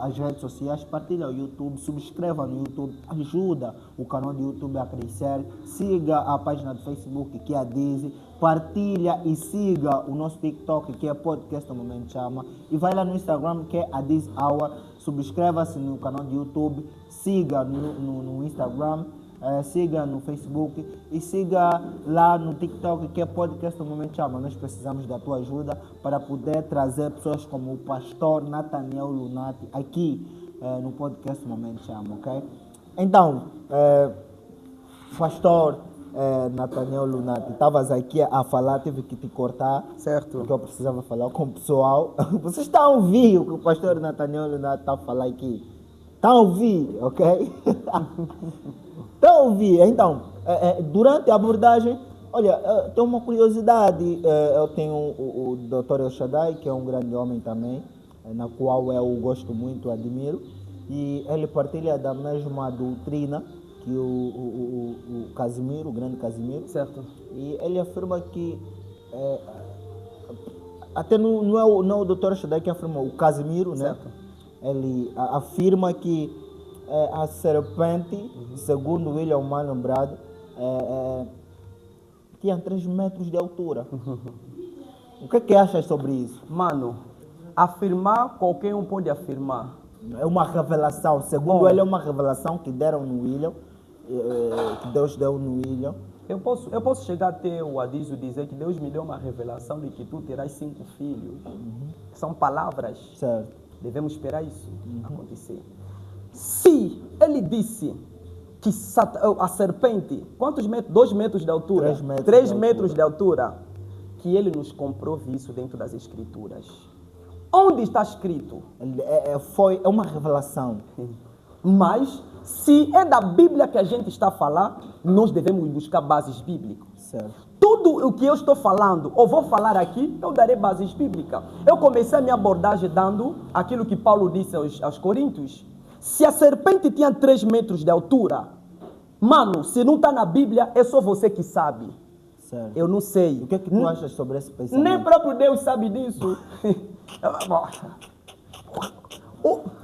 as redes sociais, partilha o YouTube, subscreva no YouTube, ajuda o canal do YouTube a crescer, siga a página do Facebook, que é a Dize, partilha e siga o nosso TikTok, que é Podcast do Momento Chama, e vai lá no Instagram, que é a Dize Hour, subscreva-se no canal do YouTube, siga no Instagram, siga no Facebook e siga lá no TikTok, que é Podcast do Momento Chama. Nós precisamos da tua ajuda para poder trazer pessoas como o pastor Nathaniel Lunati aqui no Podcast do Momento Chama, ok? Então, pastor Nathaniel Lunati, estavas aqui a falar, tive que te cortar, certo? Porque eu precisava falar com o pessoal. Vocês estão a ouvir o que o pastor Nathaniel Lunati está a falar aqui? Estão a ouvir, ok? Então, durante a abordagem, olha, tenho uma curiosidade. Eu tenho o Dr. El Shaddai, que é um grande homem também, na qual eu gosto muito, admiro, e ele partilha da mesma doutrina que o Casimiro, o grande Casimiro. Certo. E ele afirma que, até não é o Dr. El Shaddai que afirma, o Casimiro, né? Certo. Ele afirma que a serpente, segundo William Marion Brad, tinha 3 metros de altura. O que achas sobre isso? Mano, afirmar, qualquer um pode afirmar. É uma revelação, segundo ele é uma revelação que deram no William, que Deus deu no William. Eu posso chegar até o Adizo dizer que Deus me deu uma revelação de que tu terás 5 filhos. São palavras. Certo. Devemos esperar isso acontecer. Se ele disse que a serpente, quantos metros? 2 metros de altura? 3 metros de altura. Que ele nos comprove isso dentro das Escrituras. Onde está escrito? É uma revelação. Mas, se é da Bíblia que a gente está a falar, nós devemos buscar bases bíblicas. Certo. Tudo o que eu estou falando, ou vou falar aqui, eu darei bases bíblicas. Eu comecei a minha abordagem dando aquilo que Paulo disse aos Coríntios. Se a serpente tinha 3 metros de altura, mano, se não está na Bíblia, é só você que sabe. Certo. Eu não sei. O que é que tu achas sobre esse pensamento? Nem próprio Deus sabe disso.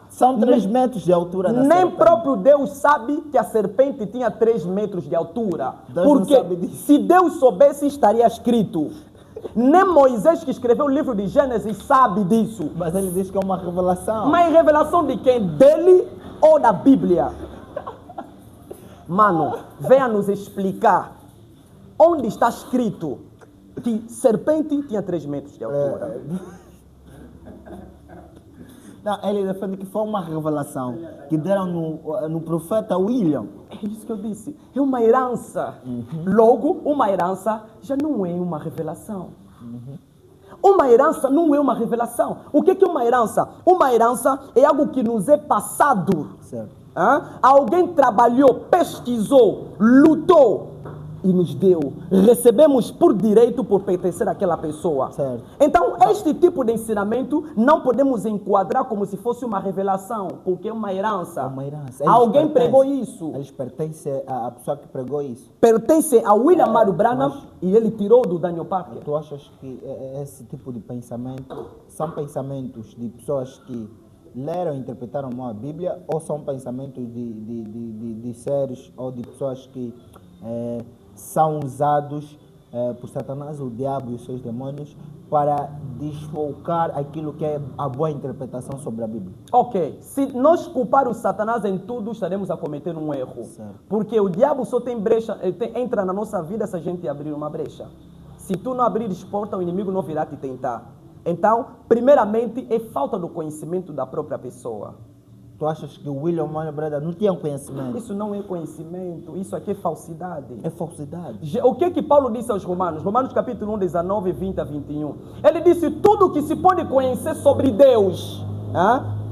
São 3 metros de altura na Nem serpente. próprio Deus sabe que a serpente tinha 3 metros de altura. Deus porque não sabe disso. se Deus soubesse, estaria escrito. Nem Moisés, que escreveu o livro de Gênesis, sabe disso. Mas ele diz que é uma revelação. Mas revelação de quem? Dele ou da Bíblia? Mano, venha nos explicar onde está escrito que serpente tinha 3 metros de altura. Não, ele defende que foi uma revelação que deram no profeta William. É isso que eu disse. É uma herança. Logo, uma herança já não é uma revelação. Uma herança não é uma revelação. O que é uma herança? Uma herança é algo que nos é passado. Certo. Alguém trabalhou, pesquisou, lutou e nos deu. Recebemos por direito por pertencer àquela pessoa. Certo. Então, este tipo de ensinamento não podemos enquadrar como se fosse uma revelação, porque é uma herança. É uma herança. Eles Alguém pregou pertencem- isso. Eles pertencem à pessoa que pregou isso. Pertence a William Mario Branham e ele tirou do Daniel Parker. Tu achas que esse tipo de pensamento são pensamentos de pessoas que leram e interpretaram mal a Bíblia, ou são pensamentos de seres ou de pessoas que são usados por Satanás, o diabo e os seus demônios para desfocar aquilo que é a boa interpretação sobre a Bíblia? Ok, se nós culparmos Satanás em tudo, estaremos a cometer um erro. Certo. Porque o diabo só tem brecha, entra na nossa vida se a gente abrir uma brecha. Se tu não abrires porta, o inimigo não virá te tentar. Então, primeiramente, é falta do conhecimento da própria pessoa. Tu achas que o William Mario Branham não tinha conhecimento? Isso não é conhecimento, isso aqui é falsidade. É falsidade. O que Paulo disse aos Romanos? Romanos capítulo 1, 19, 20 a 21. Ele disse, tudo que se pode conhecer sobre Deus,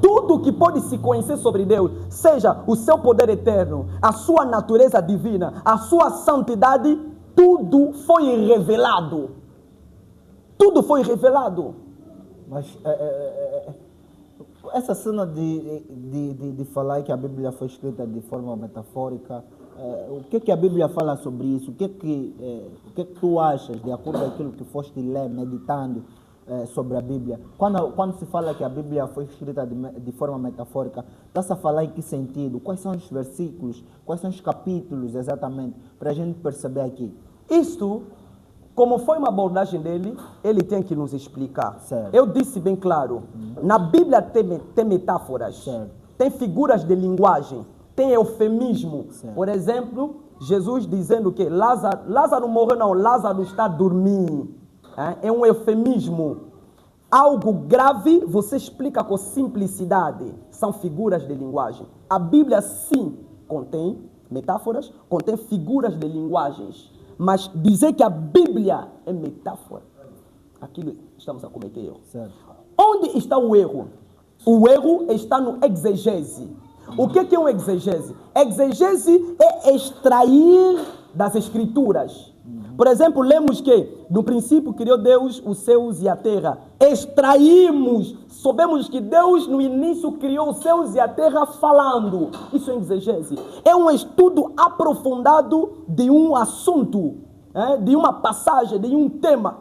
tudo que pode se conhecer sobre Deus, seja o seu poder eterno, a sua natureza divina, a sua santidade, tudo foi revelado. Tudo foi revelado. Mas essa cena de falar que a Bíblia foi escrita de forma metafórica, o que a Bíblia fala sobre isso? O que tu achas, de acordo com aquilo que foste ler, meditando sobre a Bíblia? Quando se fala que a Bíblia foi escrita de forma metafórica, está-se a falar em que sentido? Quais são os versículos? Quais são os capítulos, exatamente? Para a gente perceber aqui. Isto, como foi uma abordagem dele, ele tem que nos explicar. Certo. Eu disse bem claro, na Bíblia tem metáforas, Certo. tem figuras de linguagem, tem eufemismo. Certo. Por exemplo, Jesus dizendo que Lázaro morreu, não, Lázaro está dormindo. É um eufemismo. Algo grave você explica com simplicidade. São figuras de linguagem. A Bíblia sim contém metáforas, contém figuras de linguagens. Mas dizer que a Bíblia é metáfora, aquilo estamos a cometer erro. Certo. Onde está o erro? O erro está no exegese. O que é um exegese? Exegese é extrair das escrituras. Por exemplo, lemos que no princípio criou Deus os céus e a terra. Extraímos, soubemos que Deus no início criou os céus e a terra falando. Isso é exegese. É um estudo aprofundado de um assunto, de uma passagem, de um tema.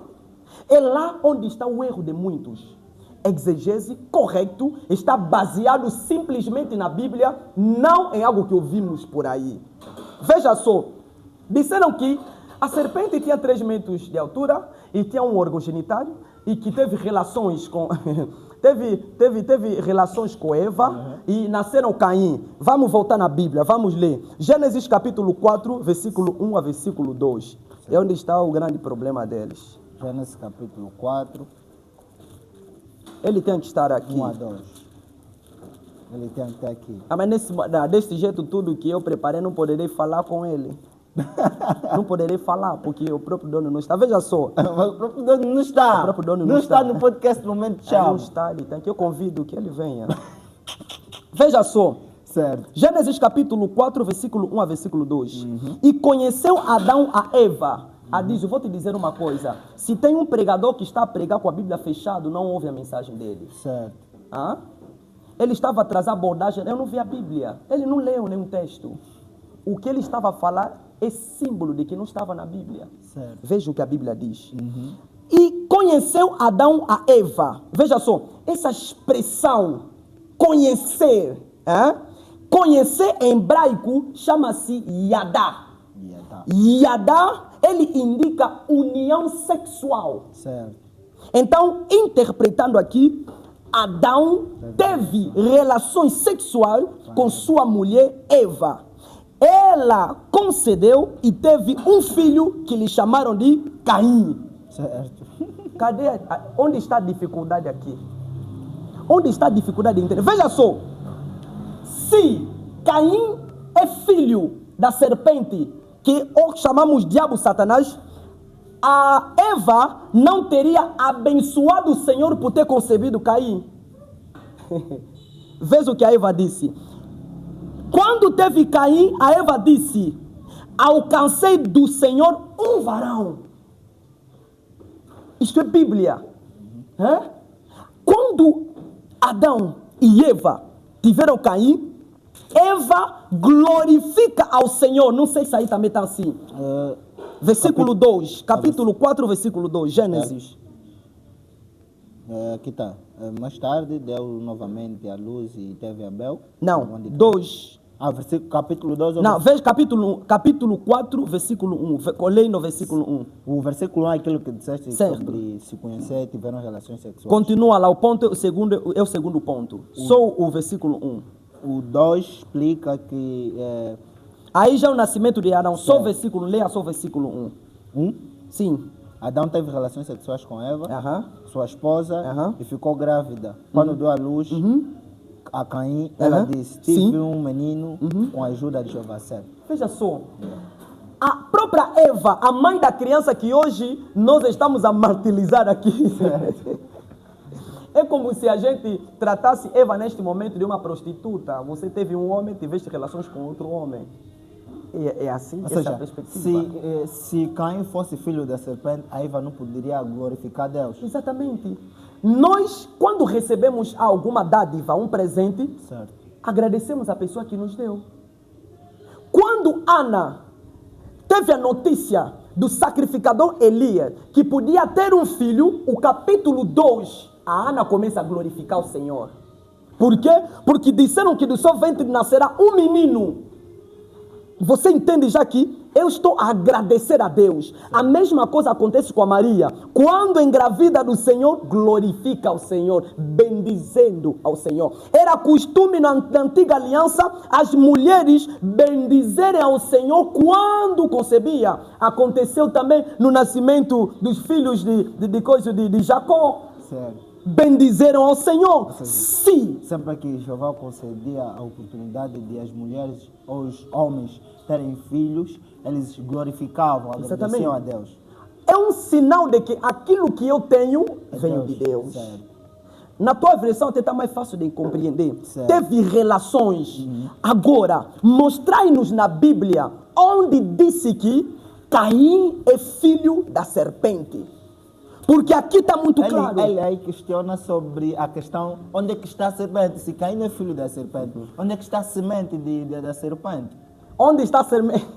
É lá onde está o erro de muitos. Exegese correto está baseado simplesmente na Bíblia, não em algo que ouvimos por aí. Veja só, disseram que a serpente tinha 3 metros de altura e tinha um órgão genitário e que teve relações com teve relações com Eva e nasceram Caim. Vamos voltar na Bíblia, vamos ler. Gênesis capítulo 4, versículo 1 a versículo 2. É onde está o grande problema deles. Gênesis capítulo 4, Ele tem que estar aqui. 1 a 2. Ele tem até aqui. Mas desse jeito tudo que eu preparei, não poderei falar com ele. Não poderei falar, porque o próprio dono não está. Veja só. Mas o próprio dono não está. O próprio dono não não está está. no podcast Momento Ele Chave. não está, ele tem que eu convido que ele venha. Veja só. Certo. Gênesis capítulo 4, versículo 1 a versículo 2. E conheceu Adão a Eva. Diz, eu vou te dizer uma coisa. Se tem um pregador que está a pregar com a Bíblia fechada, não ouve a mensagem dele. Certo. Ele estava a trazer a abordagem, eu não vi a Bíblia. Ele não leu nenhum texto. O que ele estava a falar é símbolo de que não estava na Bíblia. Certo. Veja o que a Bíblia diz. E conheceu Adão a Eva. Veja só, essa expressão, conhecer, conhecer em hebraico chama-se Yadá. Yadá, ele indica união sexual. Certo. Então, interpretando aqui, Adão teve relações sexuais com sua mulher Eva. Ela concedeu e teve um filho que lhe chamaram de Caim. Certo. Cadê? Onde está a dificuldade aqui? Onde está a dificuldade de entender? Veja só. Se Caim é filho da serpente, que chamamos diabo Satanás, a Eva não teria abençoado o Senhor por ter concebido Caim. Veja o que a Eva disse. Quando teve Caim, a Eva disse: alcancei do Senhor um varão. Isto é Bíblia. Quando Adão e Eva tiveram Caim, Eva glorifica ao Senhor. Não sei se aí também está assim. Versículo 2, capítulo 4, versículo 2, Gênesis. Aqui está. Mais tarde deu novamente a luz e teve Abel. Não, 2. Capítulo 2. Não, veja capítulo 4, versículo 1. Olhei no versículo 1. O versículo 1 é aquilo que disseste certo. Sobre se conhecer, tiveram relações sexuais. Continua lá, o ponto é o segundo ponto. Só o versículo 1. O 2 explica que... Aí já é o nascimento de Adão. Só o versículo, leia só o versículo 1. Sim. Adão teve relações sexuais com Eva, sua esposa, e ficou grávida. Quando deu à luz a Caim, ela disse, tive um menino com a ajuda de Jeová. Veja só, a própria Eva, a mãe da criança que hoje nós estamos a martirizar aqui, é como se a gente tratasse Eva neste momento de uma prostituta. Você teve um homem, tiveste relações com outro homem. É assim, ou essa seja, é a perspectiva. Se Caim fosse filho da serpente, a Eva não poderia glorificar Deus. Exatamente. Nós, quando recebemos alguma dádiva, um presente, agradecemos a pessoa que nos deu. Quando Ana teve a notícia do sacrificador Elias, que podia ter um filho, o capítulo 2, a Ana começa a glorificar o Senhor. Por quê? Porque disseram que do seu ventre nascerá um menino. Você entende já que eu estou a agradecer a Deus. A mesma coisa acontece com a Maria. Quando engravida do Senhor, glorifica ao Senhor, bendizendo ao Senhor. Era costume na antiga aliança as mulheres bendizerem ao Senhor quando concebia. Aconteceu também no nascimento dos filhos de Jacó. Certo. Bendizeram ao Senhor. Sim. Sempre que Jeová concedia a oportunidade de as mulheres ou os homens terem filhos, eles glorificavam, agradeciam a Deus. É um sinal de que aquilo que eu tenho veio de Deus. Certo. Na tua versão até está mais fácil de compreender. Certo. Teve relações. Agora, mostrai-nos na Bíblia onde disse que Caim é filho da serpente. Porque aqui está muito claro. Ele aí questiona sobre a questão, onde é que está a serpente? Se Caim é filho da serpente, onde é que está a semente da serpente? Onde está a semente?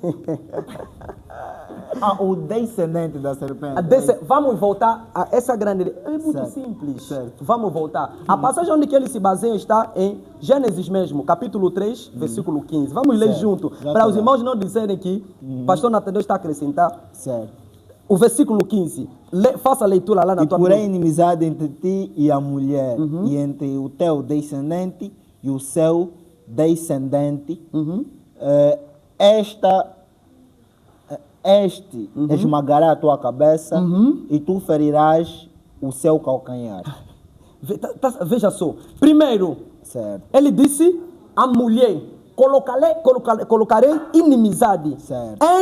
O descendente da serpente. Vamos voltar a essa grande... É muito simples. Certo. Vamos voltar. A passagem onde que ele se baseia está em Gênesis mesmo, capítulo 3, versículo 15. Vamos ler junto, para os irmãos não dizerem que o pastor Natanael está a acrescentar. Certo. O versículo 15. Faça a leitura lá na tua Bíblia. Porém, inimizade entre ti e a mulher, e entre o teu descendente e o seu descendente. Este esmagará a tua cabeça e tu ferirás o seu calcanhar. Veja só. Primeiro, ele disse a mulher, colocarei inimizade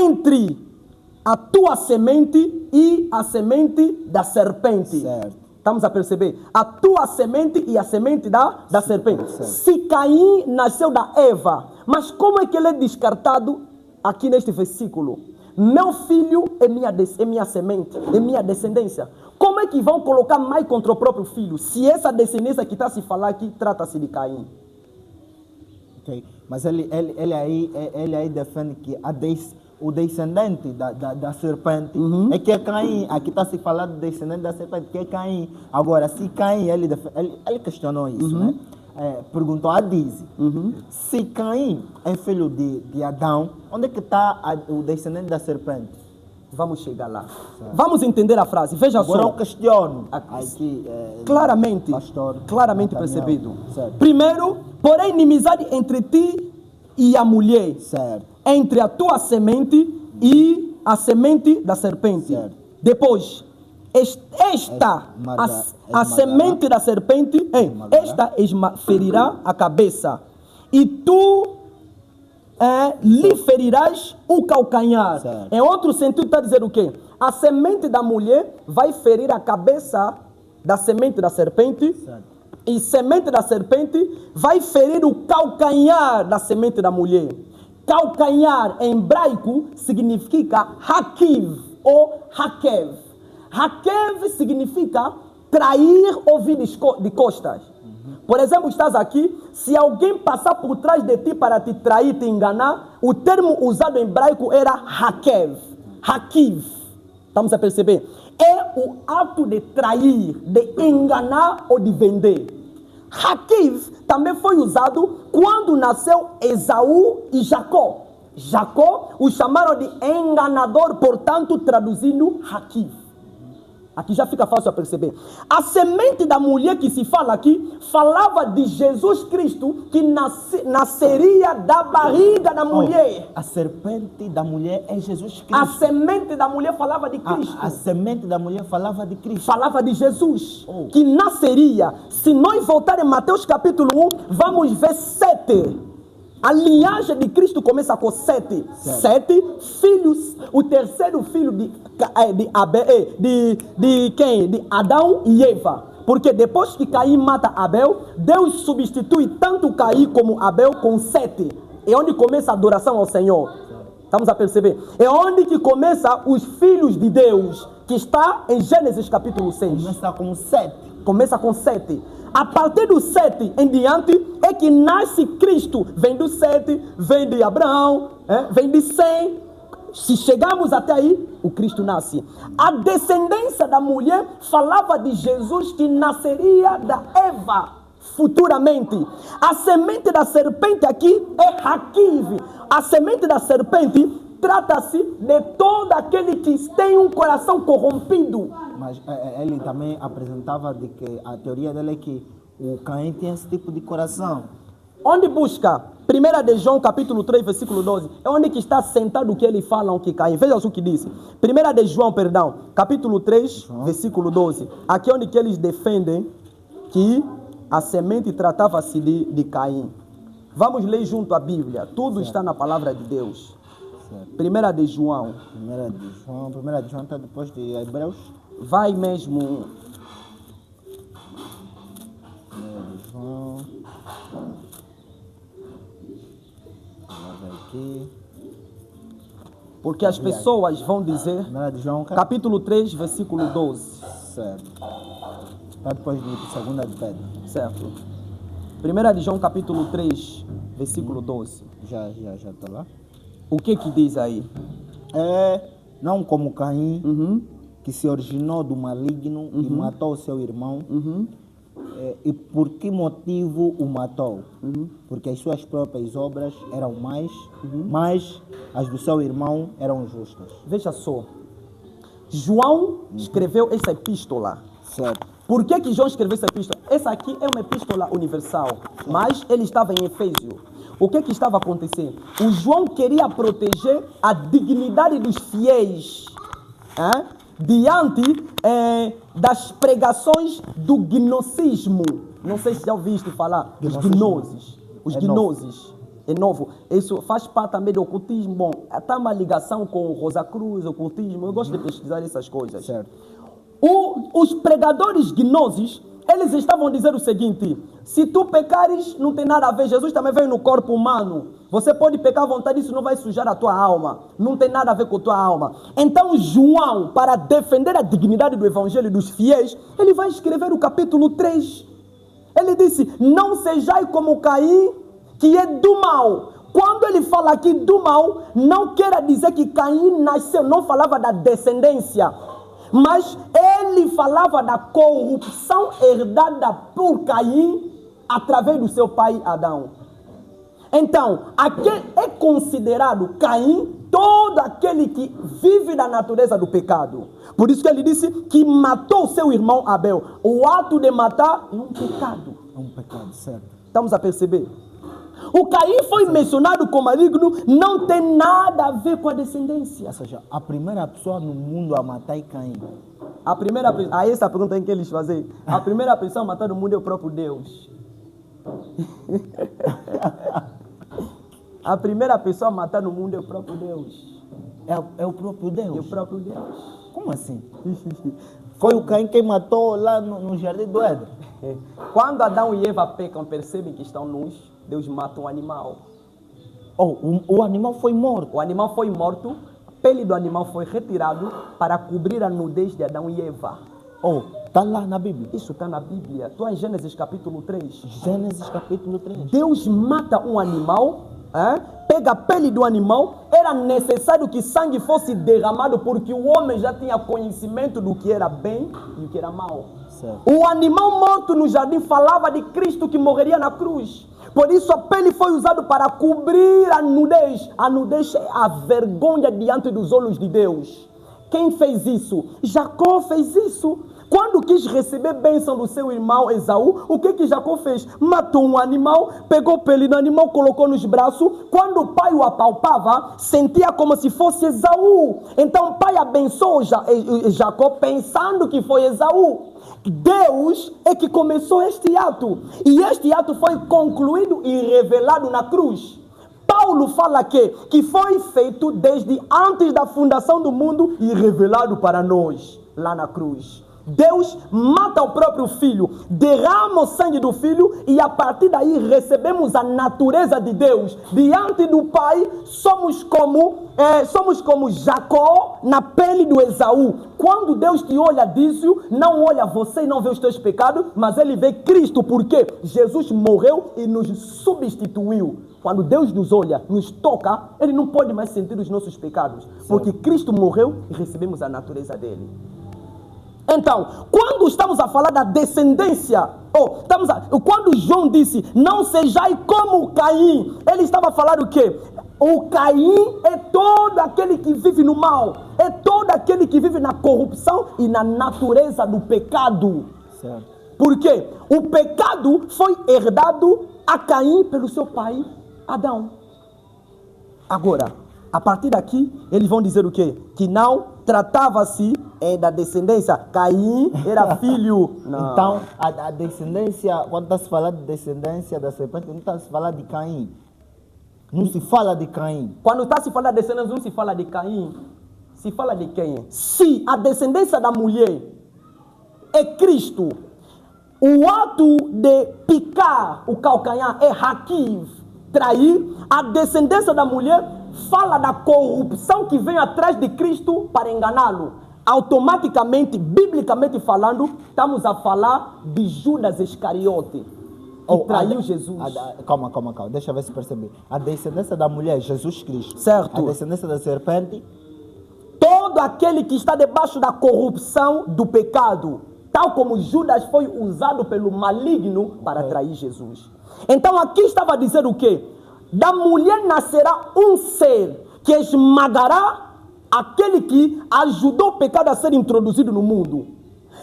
entre a tua semente e a semente da serpente. Certo. Estamos a perceber? A tua semente e a semente da serpente. Certo. Se Caim nasceu da Eva, mas como é que ele é descartado aqui neste versículo? Meu filho é minha semente, é minha descendência. Como é que vão colocar mais contra o próprio filho? Se essa descendência que está a se falar aqui trata-se de Caim. Okay. Mas ele aí defende que o descendente da serpente é que é Caim. Aqui está se falando do descendente da serpente, que é Caim. Agora, se Caim, ele questionou isso, né? Perguntou a Dize, se Caim é filho de Adão, onde é que está o descendente da serpente? Vamos chegar lá. Certo. Vamos entender a frase. Veja agora só. Eu questiono. Aqui, claramente, pastor, claramente percebido. Certo. Primeiro, porém, inimizade entre ti e a mulher. Certo. Entre a tua semente e a semente da serpente. Certo. Depois, a semente da serpente, esta ferirá a cabeça, e tu lhe ferirás o calcanhar. Certo. Em outro sentido, está a dizer o quê? A semente da mulher vai ferir a cabeça da semente da serpente, certo. E semente da serpente vai ferir o calcanhar da semente da mulher. Calcanhar em hebraico significa hakiv ou hakev. Hakev significa trair ou vir de costas. Por exemplo, estás aqui, se alguém passar por trás de ti para te trair, te enganar, o termo usado em hebraico era hakev, hakiv. Estamos a perceber? É o ato de trair, de enganar ou de vender. Hakiv também foi usado quando nasceu Esaú e Jacó. Jacó o chamaram de enganador, portanto, traduzindo Hakiv. Aqui já fica fácil a perceber. A semente da mulher que se fala aqui, falava de Jesus Cristo, que nasceria da barriga da mulher. A serpente da mulher é Jesus Cristo. A semente da mulher falava de Cristo. A semente da mulher falava de Cristo. Falava de Jesus, que nasceria. Se nós voltarmos em Mateus capítulo 1, vamos ver 7. A linhagem de Cristo começa com 7. 7 filhos. O terceiro filho de Adão e Eva. Porque depois que Caim mata Abel, Deus substitui tanto Caim como Abel com 7. É onde começa a adoração ao Senhor. Estamos a perceber? É onde que começa os filhos de Deus, que está em Gênesis capítulo 6. Começa com 7. Começa com 7. A partir do 7 em diante é que nasce Cristo. Vem do 7, vem de Abraão, vem de 100. Se chegarmos até aí, o Cristo nasce. A descendência da mulher falava de Jesus que nasceria da Eva futuramente. A semente da serpente aqui é Hakiv. A semente da serpente trata-se de todo aquele que tem um coração corrompido. Mas ele também apresentava de que a teoria dele é que o Caim tem esse tipo de coração. Onde busca? 1 de João capítulo 3, versículo 12. É onde que está sentado o que eles falam que Caim. Veja o que disse. 1 de João, perdão, capítulo 3, versículo 12. Aqui é onde que eles defendem que a semente tratava-se de Caim. Vamos ler junto a Bíblia. Tudo está na palavra de Deus. 1 de João. 1 de João está depois de Hebreus. Vai mesmo. 1 de João. Aqui. Porque as pessoas vão dizer. 1 de João, capítulo 3, versículo 12. Certo. Está depois de 2 de Pedro. Certo. 1 de João capítulo 3, versículo 12. Já está lá. O que diz aí? Não como Caim, que se originou do maligno e matou o seu irmão. E por que motivo o matou? Porque as suas próprias obras eram mais, mas as do seu irmão eram justas. Veja só. João escreveu essa epístola. Certo. Por que João escreveu essa epístola? Essa aqui é uma epístola universal, mas ele estava em Efésio. O que estava acontecendo? O João queria proteger a dignidade dos fiéis diante das pregações do gnosticismo. Não sei se já ouviste falar dos gnoses. Os gnoses. É novo. Isso faz parte também do ocultismo. Bom, está uma ligação com o Rosa Cruz, ocultismo. Eu gosto de pesquisar essas coisas. Certo. Os pregadores gnosis, eles estavam dizendo o seguinte: se tu pecares, não tem nada a ver. Jesus também veio no corpo humano. Você pode pecar à vontade, isso não vai sujar a tua alma. Não tem nada a ver com a tua alma. Então João, para defender a dignidade do evangelho dos fiéis, ele vai escrever o capítulo 3. Ele disse: não sejais como Caim, que é do mal. Quando ele fala aqui do mal, não quer dizer que Caim nasceu, não falava da descendência. Mas ele falava da corrupção herdada por Caim através do seu pai Adão. Então, aquele é considerado Caim todo aquele que vive da natureza do pecado. Por isso que ele disse que matou seu irmão Abel. O ato de matar é um pecado. É um pecado, certo. Estamos a perceber? O Caim foi mencionado como maligno, não tem nada a ver com a descendência. Ou seja, a primeira pessoa no mundo a matar é Caim. Essa pergunta que eles fazem. A primeira pessoa a matar no mundo é o próprio Deus. A primeira pessoa a matar no mundo é o próprio Deus. É o próprio Deus? É o próprio Deus. Como assim? Foi o Caim quem matou lá no Jardim do Éden. Quando Adão e Eva pecam, percebem que estão nus, Deus mata um animal. O animal foi morto. O animal foi morto, a pele do animal foi retirado para cobrir a nudez de Adão e Eva. Está lá na Bíblia. Isso está na Bíblia. Estou em Gênesis capítulo 3. Gênesis capítulo 3. Deus mata um animal, pega a pele do animal. Era necessário que sangue fosse derramado porque o homem já tinha conhecimento do que era bem e o que era mal. Certo. O animal morto no jardim falava de Cristo que morreria na cruz. Por isso a pele foi usada para cobrir a nudez. A nudez é a vergonha diante dos olhos de Deus. Quem fez isso? Jacó fez isso. Quando quis receber bênção do seu irmão Esaú, o que Jacó fez? Matou um animal, pegou pele do animal, colocou nos braços. Quando o pai o apalpava, sentia como se fosse Esaú. Então o pai abençoou Jacó pensando que foi Esaú. Deus é que começou este ato. E este ato foi concluído e revelado na cruz. Paulo fala que foi feito desde antes da fundação do mundo e revelado para nós, lá na cruz. Deus mata o próprio filho, derrama o sangue do filho e a partir daí recebemos a natureza de Deus. Diante do Pai somos como Jacó na pele do Esaú. Quando Deus te olha, disso, não olha você e não vê os teus pecados, mas ele vê Cristo, porque Jesus morreu e nos substituiu. Quando Deus nos olha, nos toca, ele não pode mais sentir os nossos pecados, porque Cristo morreu e recebemos a natureza dele. Então, quando estamos a falar da descendência, quando João disse, não sejais como Caim, ele estava a falar o quê? O Caim é todo aquele que vive no mal, é todo aquele que vive na corrupção e na natureza do pecado. Certo. Porque o pecado foi herdado a Caim pelo seu pai Adão. Agora, a partir daqui, eles vão dizer o quê? Que não tratava-se da descendência. Caim era filho. Não. Então, a descendência, quando está se falando de descendência da serpente, não está se falando de Caim. Não se fala de Caim. Quando está se falando de descendência, não se fala de Caim. Se fala de quem? Se a descendência da mulher é Cristo, o ato de picar o calcanhar é Hakiv, trair. A descendência da mulher fala da corrupção que vem atrás de Cristo para enganá-lo. Automaticamente, biblicamente falando, estamos a falar de Judas Iscariote, que traiu Jesus. Calma, deixa eu ver se percebi. A descendência da mulher é Jesus Cristo. Certo. A descendência da serpente, todo aquele que está debaixo da corrupção do pecado, tal como Judas foi usado pelo maligno para trair Jesus. Então aqui estava a dizer o quê? Da mulher nascerá um ser que esmagará aquele que ajudou o pecado a ser introduzido no mundo.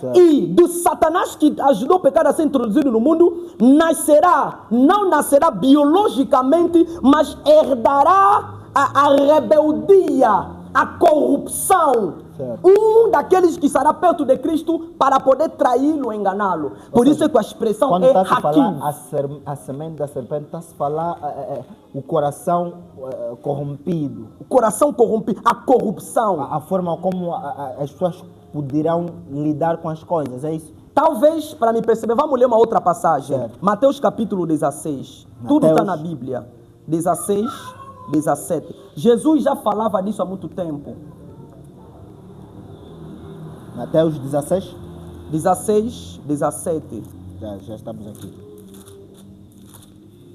Certo. E do Satanás que ajudou o pecado a ser introduzido no mundo, não nascerá biologicamente, mas herdará a rebeldia, a corrupção. Certo. Um daqueles que estará perto de Cristo para poder traí-lo, enganá-lo. Por isso é que a expressão quando é está-se a Hakim. falar a semente da serpente, está-se a falar o coração corrompido. O coração corrompido, a corrupção. A forma como as pessoas poderão lidar com as coisas, é isso? Talvez, para me perceber, vamos ler uma outra passagem. Certo. Mateus capítulo 16. Tudo está na Bíblia. 16, 17. Jesus já falava disso há muito tempo. Mateus 16? 16, 17. Já estamos aqui.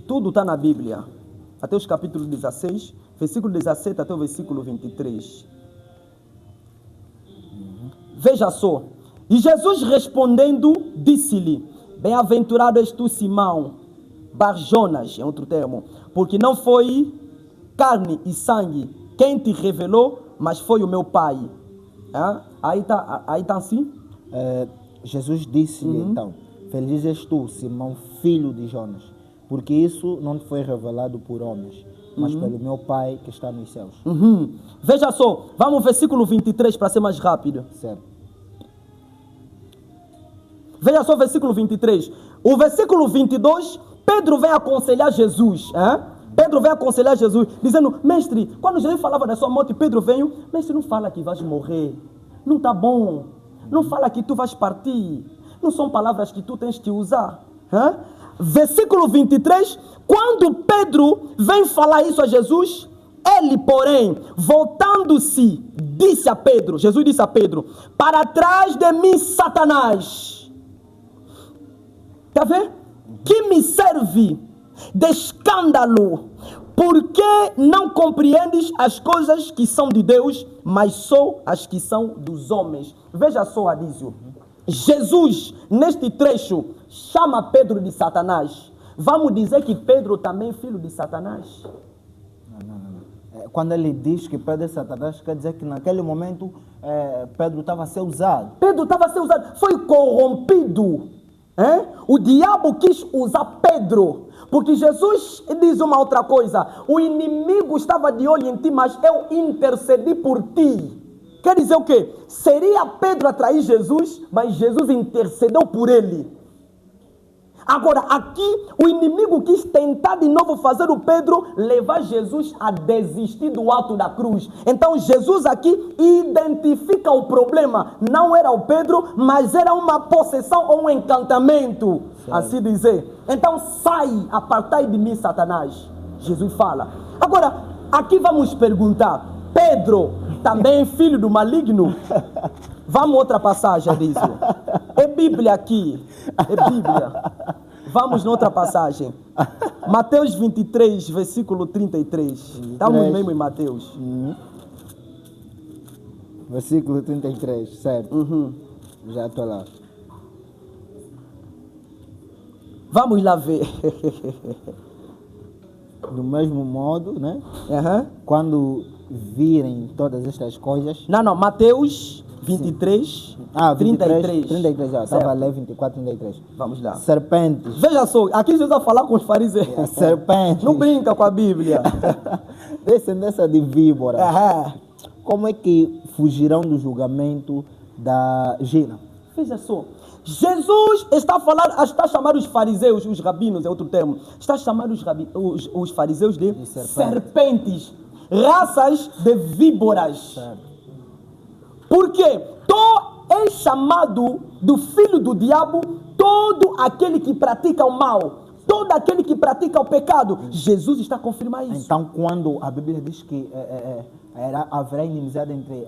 Tudo está na Bíblia. Mateus capítulo 16, versículo 17 até o versículo 23. Veja só. E Jesus respondendo, disse-lhe, bem-aventurado és tu, Simão, Bar-Jonas, é outro termo, porque não foi carne e sangue quem te revelou, mas foi o meu Pai. Aí tá assim? Jesus disse-lhe então, feliz és tu, Simão, filho de Jonas, porque isso não te foi revelado por homens, mas pelo meu Pai que está nos céus. Veja só, vamos ao versículo 23 para ser mais rápido. Certo. Veja só o versículo 23. O versículo 22, Pedro vem aconselhar Jesus. Pedro vem aconselhar Jesus, dizendo, mestre, quando Jesus falava da sua morte, Pedro veio, mestre, não fala que vais morrer. Não está bom. Não fala que tu vais partir. Não são palavras que tu tens que usar. versículo 23, quando Pedro vem falar isso a Jesus, ele, porém, voltando-se, disse a Pedro, Jesus disse a Pedro, para trás de mim, Satanás. Está vendo? Que me serve de escândalo, porque não compreendes as coisas que são de Deus, mas só as que são dos homens. Veja só, Adísio. Jesus, neste trecho, chama Pedro de Satanás. Vamos dizer que Pedro também é filho de Satanás? Não. Quando ele diz que Pedro é Satanás, quer dizer que naquele momento Pedro estava a ser usado. Pedro estava a ser usado, foi corrompido. O diabo quis usar Pedro, porque Jesus diz uma outra coisa: o inimigo estava de olho em ti, mas eu intercedi por ti. Quer dizer o quê? Seria Pedro atrair Jesus, mas Jesus intercedeu por ele. Agora, aqui, o inimigo quis tentar de novo fazer o Pedro levar Jesus a desistir do ato da cruz. Então, Jesus aqui identifica o problema. Não era o Pedro, mas era uma possessão ou um encantamento, assim dizer. Então, sai, apartai de mim, Satanás. Jesus fala. Agora, aqui vamos perguntar, Pedro também é filho do maligno? Vamos outra passagem, Adísio. É Bíblia aqui. É Bíblia. Vamos noutra passagem. Mateus 23, versículo 33. Estamos mesmo em Mateus. Versículo 33, certo? Já estou lá. Vamos lá ver. Do mesmo modo, né? Quando virem todas estas coisas... Não, Mateus 23, 33. Já estava a ler 24, 33. Vamos lá. Serpentes. Veja só, aqui Jesus vai falar com os fariseus. Serpentes. Não brinca com a Bíblia. Descendência de víbora. Como é que fugirão do julgamento da Gina? Veja só. Jesus está a chamar os fariseus, os rabinos é outro termo, está a chamar os fariseus de serpentes, raças de víboras. Certo. Porque é chamado do filho do diabo todo aquele que pratica o mal, todo aquele que pratica o pecado. Jesus está a confirmar isso. Então, quando a Bíblia diz que haverá inimizade entre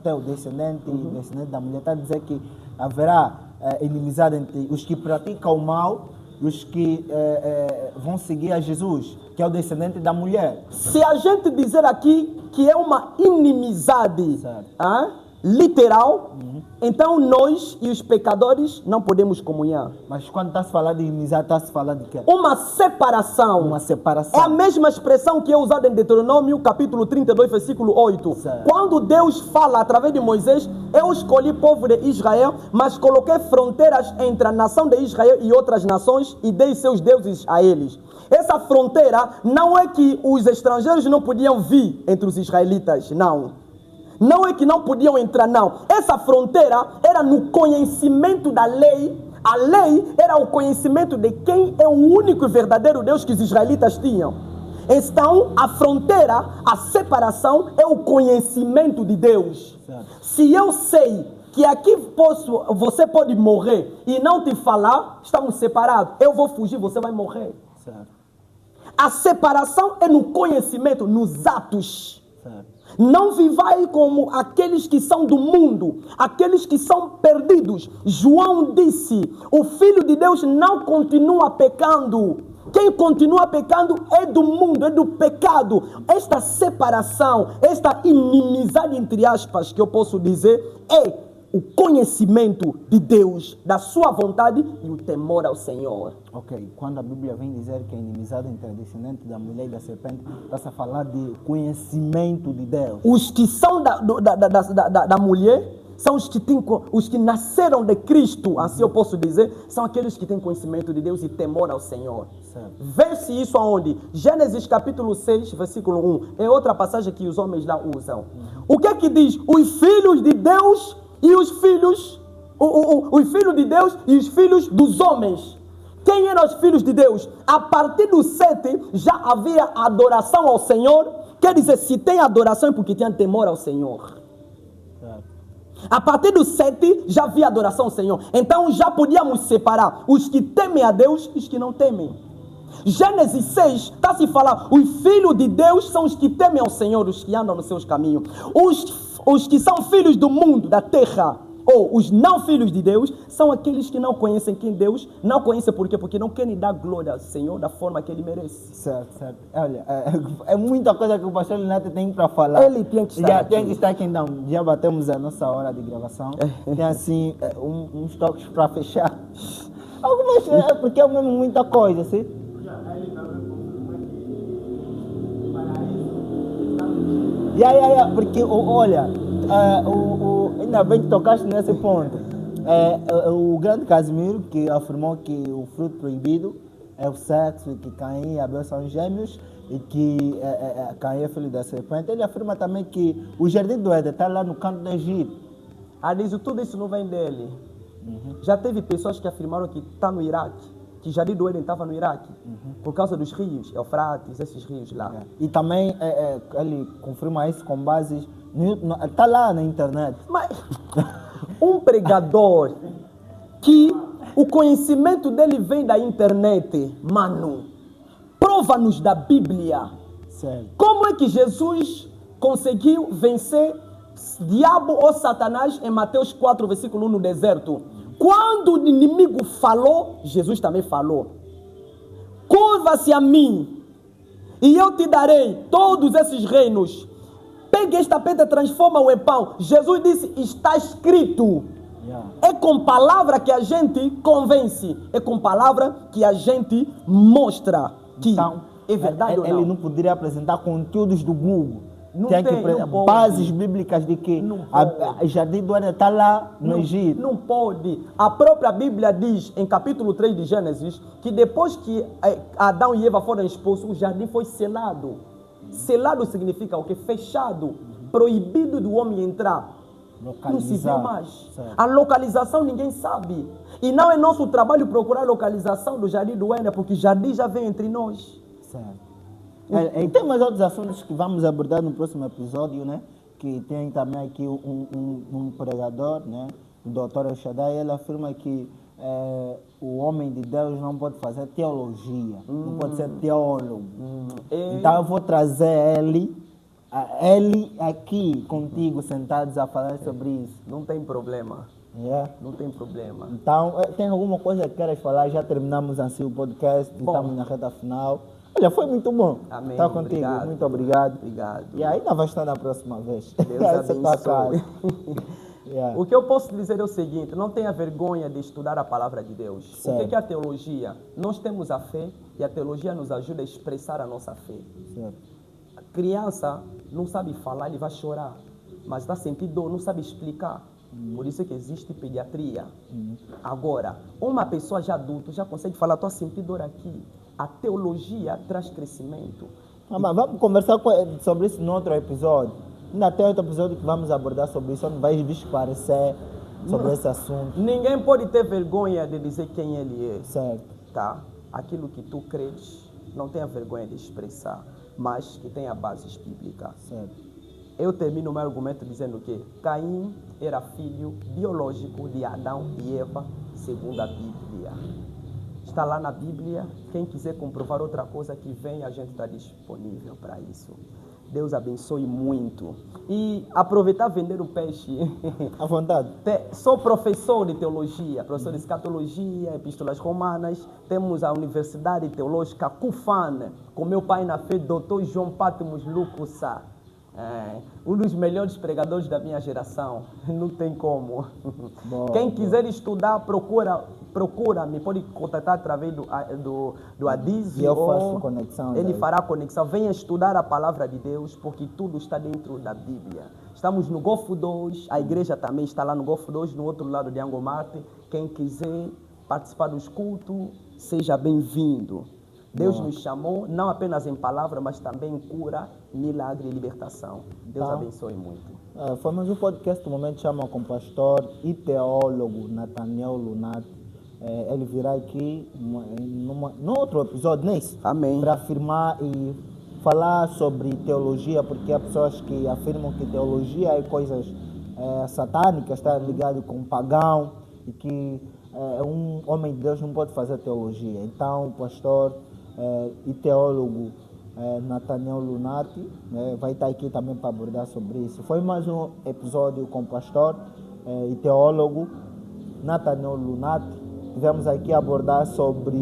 teu descendente e o descendente da mulher, está a dizer que haverá inimizade entre os que praticam o mal e os que vão seguir a Jesus, que é o descendente da mulher. Se a gente dizer aqui que é uma inimizade literal, então nós e os pecadores não podemos comunhar. Mas quando está se falando de inimizade, está se falando de quê? Uma separação. Uma separação. É a mesma expressão que é usada em Deuteronômio, capítulo 32, versículo 8. Certo. Quando Deus fala através de Moisés, eu escolhi o povo de Israel, mas coloquei fronteiras entre a nação de Israel e outras nações e dei seus deuses a eles. Essa fronteira não é que os estrangeiros não podiam vir entre os israelitas, não. Não é que não podiam entrar, não. Essa fronteira era no conhecimento da lei. A lei era o conhecimento de quem é o único e verdadeiro Deus que os israelitas tinham. Então, a fronteira, a separação é o conhecimento de Deus. Certo. Se eu sei que aqui você pode morrer e não te falar, estamos separados. Eu vou fugir, você vai morrer. Certo. A separação é no conhecimento, nos atos. Certo. Não vivai como aqueles que são do mundo, aqueles que são perdidos. João disse, o Filho de Deus não continua pecando. Quem continua pecando é do mundo, é do pecado. Esta separação, esta inimizade, entre aspas, que eu posso dizer, é o conhecimento de Deus, da sua vontade e o temor ao Senhor. Ok, quando a Bíblia vem dizer que a inimizade entre a descendente da mulher e da serpente, está a falar de conhecimento de Deus. Os que são da mulher são os que nasceram de Cristo, assim eu posso dizer, são aqueles que têm conhecimento de Deus e temor ao Senhor. Vê-se isso aonde? Gênesis capítulo 6, versículo 1. É outra passagem que os homens lá usam. O que é que diz? Os filhos de Deus e os filhos, os filhos de Deus e os filhos dos homens. Quem eram os filhos de Deus? A partir do 7 já havia adoração ao Senhor. Quer dizer, se tem adoração é porque tem temor ao Senhor. A partir do 7 já havia adoração ao Senhor. Então já podíamos separar os que temem a Deus e os que não temem. Gênesis 6 está se falar, os filhos de Deus são os que temem ao Senhor, os que andam nos seus caminhos. Os que são filhos do mundo, da terra, ou os não filhos de Deus, são aqueles que não conhecem quem Deus, não conhecem por quê? Porque não querem dar glória ao Senhor da forma que Ele merece. Certo, certo. Olha, é muita coisa que o pastor Linato tem para falar. Ele tem que estar aqui. Tem que estar aqui, então. Já batemos a nossa hora de gravação. Tem assim, uns toques para fechar. Algumas, porque é mesmo muita coisa, assim. Porque, olha, ainda bem que tocaste nesse ponto. O grande Casimiro, que afirmou que o fruto proibido é o sexo, e que Caim e Abel são gêmeos, e que Caim é filho da serpente. Ele afirma também que o jardim do Éden está lá no canto do Egito. Diz, tudo isso não vem dele. Já teve pessoas que afirmaram que está no Iraque, que Jardim do Éden estava no Iraque, por causa dos rios, Eufrates, esses rios lá. E também ele confirma isso com bases, está lá na internet. Mas um pregador que o conhecimento dele vem da internet, mano, prova-nos da Bíblia. Certo. Como é que Jesus conseguiu vencer diabo ou Satanás em Mateus 4, versículo 1 no deserto? Quando o inimigo falou, Jesus também falou. Curva-se a mim, e eu te darei todos esses reinos. Pega esta pedra, transforma-o em pão. Jesus disse, está escrito. É com palavra que a gente convence. É com palavra que a gente mostra que então, é verdade ou não. Ele não poderia apresentar conteúdos do Google. Não tem que não bases bíblicas de que a Jardim do Éden está lá no Egito. Não pode. A própria Bíblia diz, em capítulo 3 de Gênesis, que depois que Adão e Eva foram expulsos, o jardim foi selado. Selado significa o quê? Fechado. Proibido do homem entrar. Não se vê mais. Certo. A localização ninguém sabe. E não é nosso trabalho procurar a localização do Jardim do Éden, porque o jardim já vem entre nós. Certo. E tem mais outros assuntos que vamos abordar no próximo episódio, né? Que tem também aqui um pregador, né? O Dr. El Shaddai, ele afirma que o homem de Deus não pode fazer teologia, não pode ser teólogo. Então eu vou trazer ele aqui contigo, sentados a falar sobre isso. Não tem problema. Não tem problema. Então, tem alguma coisa que queres falar? Já terminamos assim o podcast, estamos na reta final. Olha, foi muito bom estar contigo. Obrigado. Muito obrigado. Obrigado. E ainda vai estar na próxima vez. Deus abençoe. Yeah. O que eu posso dizer é o seguinte, não tenha vergonha de estudar a palavra de Deus. Certo. O que é a teologia? Nós temos a fé e a teologia nos ajuda a expressar a nossa fé. Certo. A criança não sabe falar, ele vai chorar, mas está sentindo dor, não sabe explicar. Por isso é que existe pediatria. Agora, uma pessoa já adulta já consegue falar, estou sentindo dor aqui. A teologia traz crescimento. Mas vamos conversar sobre isso no outro episódio. Ainda tem outro episódio que vamos abordar sobre isso, onde vai esclarecer sobre esse assunto. Ninguém pode ter vergonha de dizer quem ele é. Certo. Tá? Aquilo que tu creres, não tenha vergonha de expressar, mas que tenha bases bíblicas. Certo. Eu termino o meu argumento dizendo que Caim era filho biológico de Adão e Eva, segundo a Bíblia. Está lá na Bíblia. Quem quiser comprovar outra coisa que vem, a gente está disponível para isso. Deus abençoe muito. E aproveitar e vender o peixe. À vontade. Sou professor de teologia, professor de escatologia, epístolas romanas. Temos a Universidade Teológica CUFAN, com meu pai na fé, Dr. João Patmos Lucussa. Um dos melhores pregadores da minha geração. Não tem como. Quem quiser estudar, procura-me. Pode contatar através do Adiz. E eu faço conexão. Ele fará conexão. Venha estudar a palavra de Deus, porque tudo está dentro da Bíblia. Estamos no Golfo 2, a igreja também está lá no Golfo 2, no outro lado de Angomarte. Quem quiser participar dos cultos, seja bem-vindo. Deus nos chamou, não apenas em palavra, mas também em cura, milagre e libertação. Deus abençoe muito. Foi mais um podcast, no momento chama com o pastor e teólogo Nathaniel Lunato. Ele virá aqui no outro episódio, não é isso? Amém. Para afirmar e falar sobre teologia, porque há pessoas que afirmam que teologia é coisas satânica, está ligado com pagão e que um homem de Deus não pode fazer teologia. Então, o pastor e teólogo Nathaniel Lunati vai estar aqui também para abordar sobre isso. Foi mais um episódio com o pastor e teólogo Nathaniel Lunati. Tivemos aqui a abordar sobre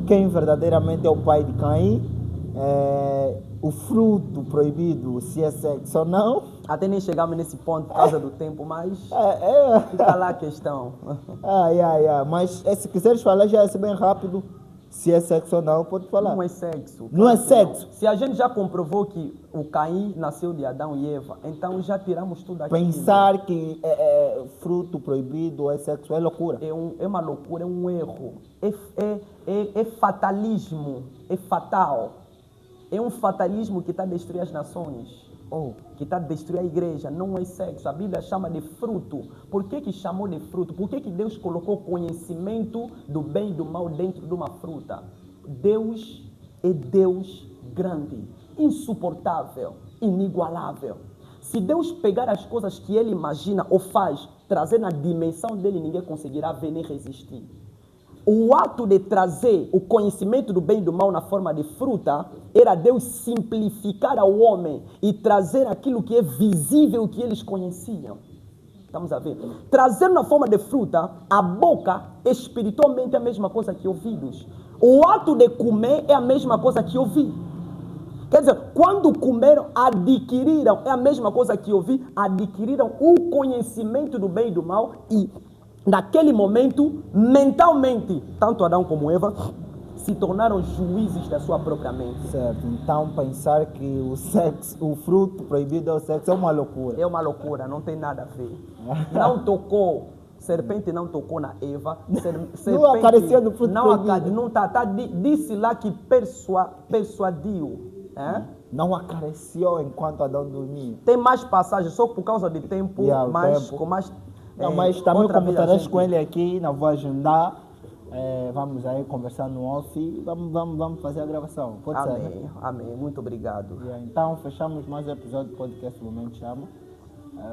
quem verdadeiramente é o pai de Caim, o fruto proibido, se é sexo ou não. Até nem chegamos nesse ponto por causa do tempo, mas fica lá a questão. Mas se quiseres falar já é bem rápido, se é sexo ou não, pode falar. Não é sexo. Não é sexo. Se a gente já comprovou que o Caim nasceu de Adão e Eva, então já tiramos tudo aquilo. Pensar que fruto proibido é sexo é loucura. É uma loucura, é um erro. É fatalismo. É fatal. É um fatalismo que está a destruir as nações. Que está a destruir a igreja. Não é sexo. A Bíblia chama de fruto. Por que chamou de fruto? Por que Deus colocou conhecimento do bem e do mal dentro de uma fruta? Deus é Deus grande, insuportável, inigualável. Se Deus pegar as coisas que Ele imagina ou faz, trazer na dimensão dele, ninguém conseguirá ver nem resistir. O ato de trazer o conhecimento do bem e do mal na forma de fruta era Deus simplificar ao homem e trazer aquilo que é visível que eles conheciam. Estamos a ver? Trazer na forma de fruta, a boca espiritualmente é a mesma coisa que ouvidos. O ato de comer é a mesma coisa que ouvir. Quer dizer, quando comeram, adquiriram, é a mesma coisa que ouvir, adquiriram o conhecimento do bem e do mal e naquele momento, mentalmente, tanto Adão como Eva se tornaram juízes da sua própria mente. Certo. Então, pensar que o fruto proibido é o sexo é uma loucura. É uma loucura, não tem nada a ver. Não tocou, serpente não tocou na Eva. Não acariciou no fruto proibido. Não disse lá que persuadiu. Não acariciou enquanto Adão dormia. Tem mais passagens, só por causa de tempo, com mais... mas também como estarás com ele aqui, não vou agendar, vamos aí conversar no off e vamos fazer a gravação. Pode ser, né? Amém, muito obrigado. Então fechamos mais um episódio do podcast Momento Chama.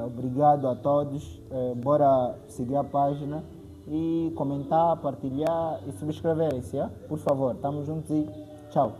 Obrigado a todos, bora seguir a página e comentar, partilhar e subscreverem-se, por favor. Estamos juntos e tchau.